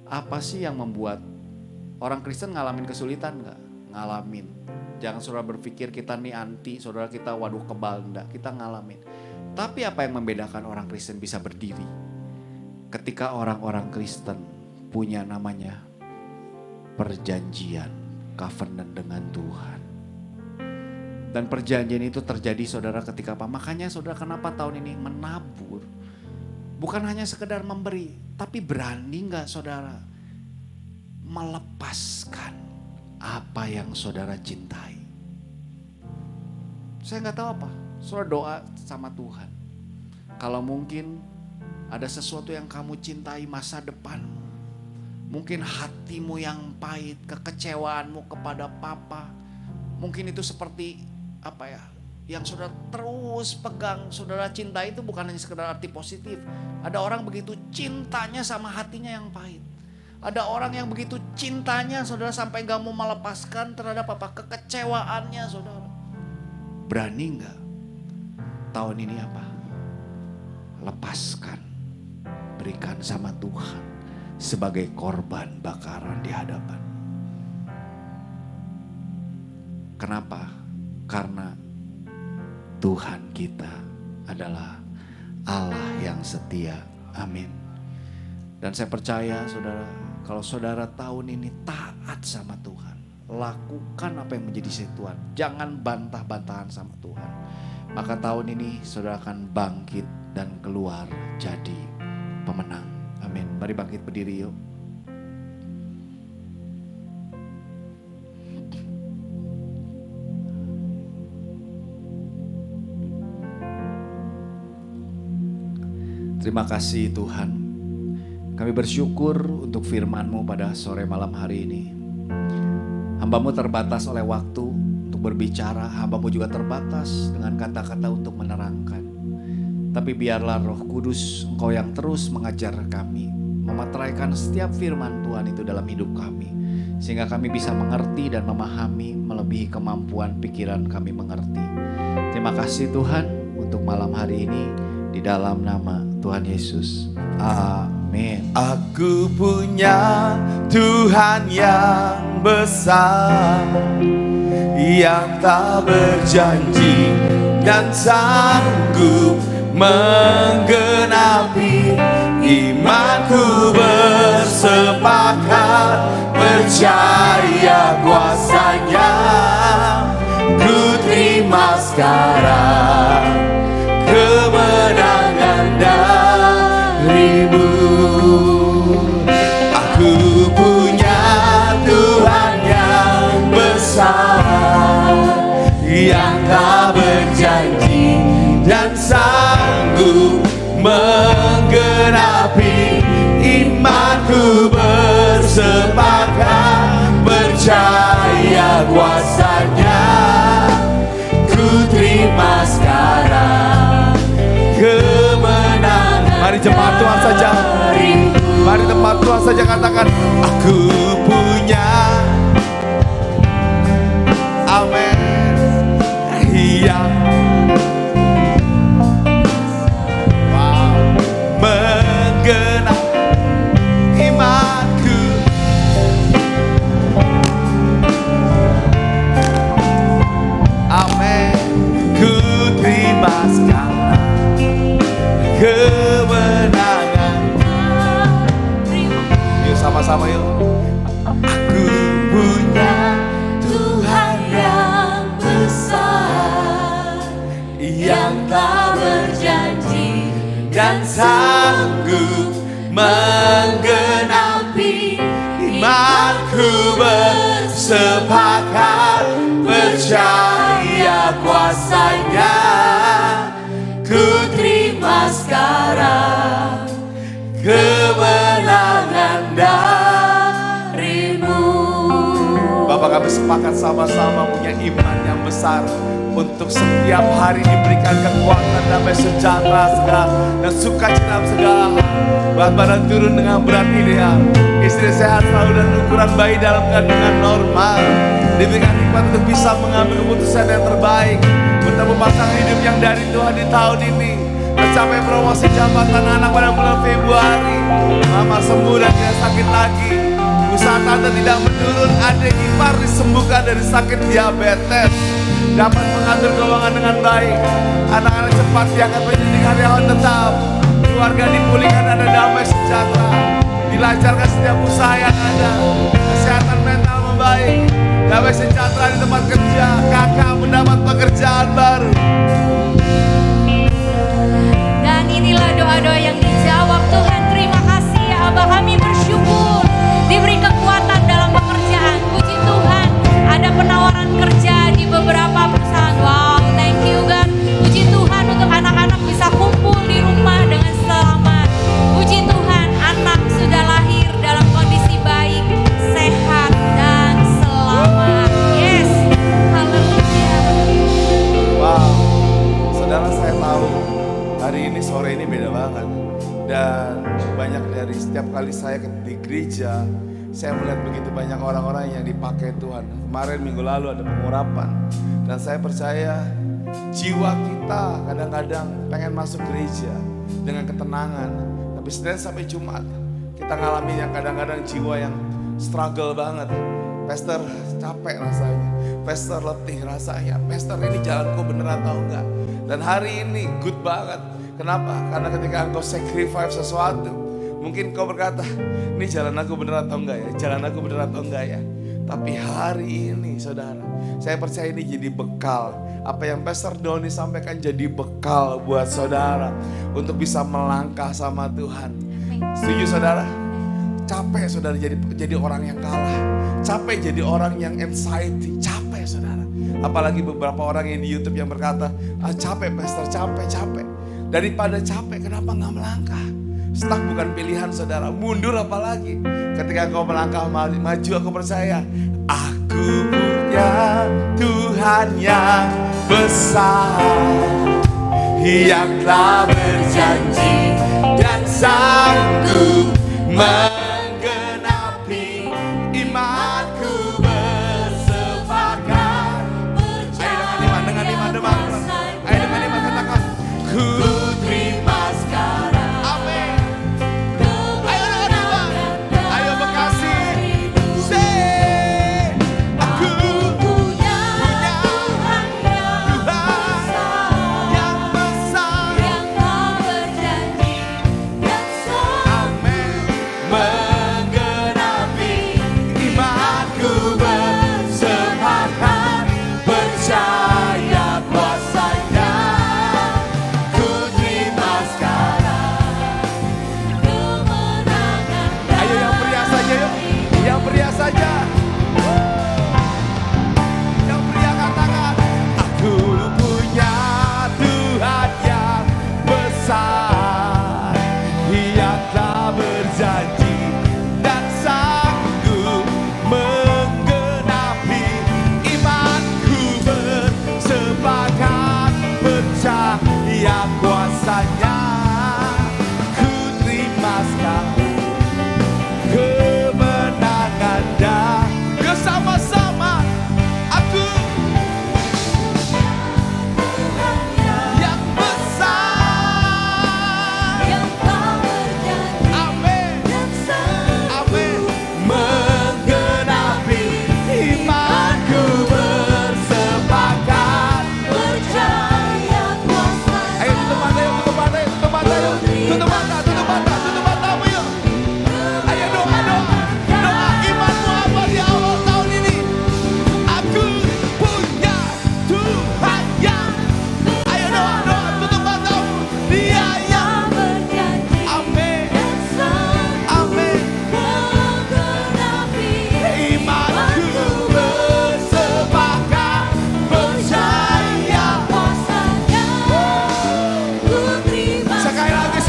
Apa sih yang membuat orang Kristen ngalamin kesulitan enggak? Ngalamin. Jangan saudara berpikir kita nih anti, saudara kita waduh kebal. Enggak, kita ngalamin. Tapi apa yang membedakan orang Kristen bisa berdiri? Ketika orang-orang Kristen punya namanya perjanjian, covenant dengan Tuhan. Dan perjanjian itu terjadi saudara ketika apa? Makanya saudara kenapa tahun ini menabur? Bukan hanya sekedar memberi, tapi berani gak saudara melepaskan apa yang saudara cintai? Saya gak tahu apa. Saudara doa sama Tuhan. Kalau mungkin Ada sesuatu yang kamu cintai, masa depanmu. Mungkin hatimu yang pahit, kekecewaanmu kepada papa. Mungkin itu seperti apa ya, yang saudara terus pegang. Saudara cinta itu bukan hanya sekedar arti positif. Ada orang begitu cintanya sama hatinya yang pahit. Ada orang yang begitu cintanya saudara sampai gak mau melepaskan terhadap apa, kekecewaannya saudara. Berani gak tahun ini apa? Lepaskan, berikan sama Tuhan sebagai korban bakaran di hadapan. Kenapa? Karena Tuhan kita adalah Allah yang setia. Amin. Dan saya percaya saudara, kalau saudara tahun ini taat sama Tuhan, lakukan apa yang menjadi setuan, jangan bantah-bantahan sama Tuhan, maka tahun ini saudara akan bangkit dan keluar jadi pemenang. Amin. Mari bangkit berdiri yuk. Terima kasih Tuhan. Kami bersyukur untuk firman-Mu pada sore malam hari ini. Hamba-Mu terbatas oleh waktu untuk berbicara. Hamba-Mu juga terbatas dengan kata-kata untuk menerangkan. Tapi biarlah Roh Kudus Engkau yang terus mengajar kami, memateraikan setiap firman Tuhan itu dalam hidup kami. Sehingga kami bisa mengerti dan memahami melebihi kemampuan pikiran kami mengerti. Terima kasih Tuhan untuk malam hari ini. Di dalam nama Tuhan Yesus. Amin. Aku punya Tuhan yang besar, yang tak berjanji dan sanggup menggenapi. Imanku bersepakat percaya kuasanya. Ku terima sekarang kemenangan darimu. Aku punya Tuhan yang besar, yang tak berjanji dan sanggup menggenapi. Imanku bersepakat percaya kuasanya. Ku terima sekarang kemenangan. Mari jemaat Tuhan saja, mari tempat Tuhan saja katakan, aku punya. Amin. Yang menggenap imanku. Amin. Ku terima sekarang kemenangan. Yuk sama-sama yuk. Aku punya Tuhan yang besar, yang tak berjanji dan sanggup menggenapi. Imanku bersepakat percaya kuasanya. Ku terima sekarang kemenangan darimu. Bapak, kami sepakat sama-sama punya iman yang besar untuk setiap hari diberikan kekuatan, damai sejahtera segala dan sukacita dalam segala hal. Berat badan turun dengan berat ideal, istri sehat selalu dan ukuran bayi dalam kandungan normal. Diberikan hikmat untuk bisa mengambil keputusan yang terbaik, bertemu pasangan hidup yang dari Tuhan di tahun ini. Mencapai promosi jabatan anak pada bulan Februari. Mama sembuh dan tidak sakit lagi. Usaha tante tidak menurun, adik ipar disembuhkan dari sakit diabetes. Dapat mengatur keuangan dengan baik. Anak-anak cepat diangkat menjadi karyawan tetap. Keluarga dipulihkan, ada damai sejahtera. Dilancarkan setiap usaha yang ada. Kesehatan mental membaik. Damai sejahtera di tempat kerja. Kakak mendapat pekerjaan baru. Dan inilah doa-doa yang dijawab Tuhan. Terima kasih ya Abah, kami bersyukur diberi kekuatan dalam pekerjaan. Puji Tuhan, ada penawaran kerja di beberapa perusahaan. Wow, thank you God. Puji Tuhan untuk anak-anak bisa kumpul di rumah dengan selamat. tahu hari ini sore ini beda banget. Dan banyak dari setiap kali saya di gereja, saya melihat begitu banyak orang-orang yang dipakai Tuhan. Kemarin minggu lalu ada pengurapan. Dan saya percaya jiwa kita kadang-kadang pengen masuk gereja dengan ketenangan. Tapi Senin sampai Jumat kita ngalamin yang kadang-kadang jiwa yang struggle banget. Pastor capek rasanya, pastor letih rasanya, pastor ini jalanku bener atau enggak. Dan hari ini good banget. Kenapa? Karena ketika engkau sacrifice sesuatu, mungkin kau berkata, ini jalan aku bener atau enggak ya, jalan aku bener atau enggak ya. Tapi hari ini saudara, saya percaya ini jadi bekal. Apa yang Pastor Doni sampaikan jadi bekal buat saudara untuk bisa melangkah sama Tuhan. Setuju saudara? Capek saudara jadi orang yang kalah. Capek jadi orang yang anxiety. Capek saudara. Apalagi beberapa orang yang di YouTube yang berkata, capek Pastor, capek. Daripada capek, kenapa gak melangkah? Stuck bukan pilihan saudara, mundur apalagi. Ketika kau melangkah maju, aku percaya. Aku punya Tuhan yang besar, yang telah berjanji dan sanggup menggenapi imanku bersepakat. Ayo dengan iman, ayo dengan iman katakan, ku terima sekarang. Amin. Ayo dengan iman, ayo Bekasi. Say, aku punya Tuhan yang besar, yang telah berjanji dan amin, menggenapi imanku bersepakat, percaya kuasanya. Ku terima sekarang kemenangan. Ayo yang pria saja yuk, yang pria saja. Yang pria katakan, aku punya Tuhan yang besar, yang telah berjanji dan sanggup menggenapi imanku bersepakat, percaya kuasanya. Ku terima sekarang kemenangan dan bersama-sama. Aku yang besar, yang telah berjanji, amin, amin, menggenapi imanku bersepakat, percaya kuasanya. Ayo tutup mata yuk, tutup mata yuk, tutup mata yuk, tutup mata, tutup mata, tutup matamu yuk. Ayo doa, doa, doa imanmu apa di awal tahun ini. Aku punya Tuhan yang, ayo doa, doa, tutup matamu. Dia yang berjanji, amin, amin, menggenapi imanku bersepakat, percaya kuasanya. Ku terima sekali lagi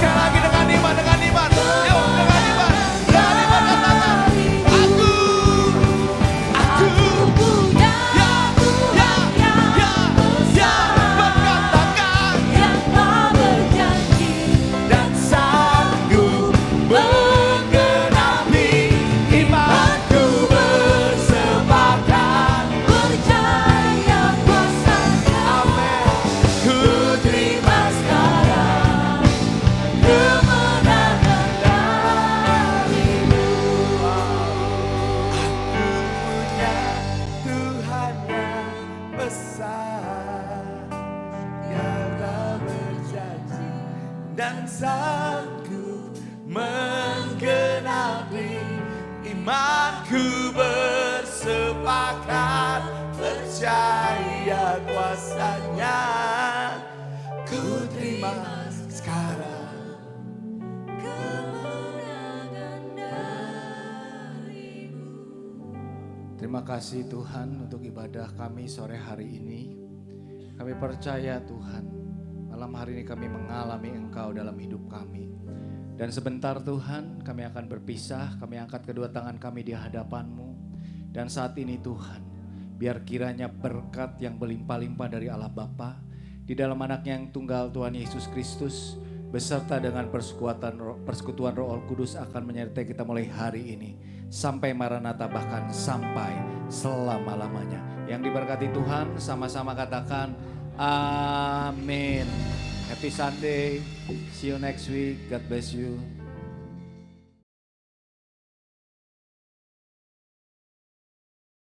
dengan iman, dengan iman. Yuk, dengan iman, dengan iman katakan, aku punya yang berkatakan, yang telah berjanji dan sanggup menggenapi imanku bersepakat, percaya kuasanya. Amin. Ku terima sekarang kemenangan darimu. Aku punya Tuhan yang besar, yang telah berjanji dan sanggup menggenapi imanku bersepakat, percaya kuasanya. Ku terima sekarang kemenangan darimu. Terima kasih Tuhan untuk ibadah kami sore hari ini. Kami percaya Tuhan, malam hari ini kami mengalami Engkau dalam hidup kami. Dan sebentar Tuhan kami akan berpisah, kami angkat kedua tangan kami di hadapan-Mu. Dan saat ini Tuhan, biar kiranya berkat yang berlimpah-limpah dari Allah Bapa di dalam anaknya yang tunggal Tuhan Yesus Kristus, beserta dengan persekutuan Roh Kudus akan menyertai kita mulai hari ini sampai Maranatha, bahkan sampai selama-lamanya. Yang diberkati Tuhan sama-sama katakan amin. Happy Sunday. See you next week. God bless you.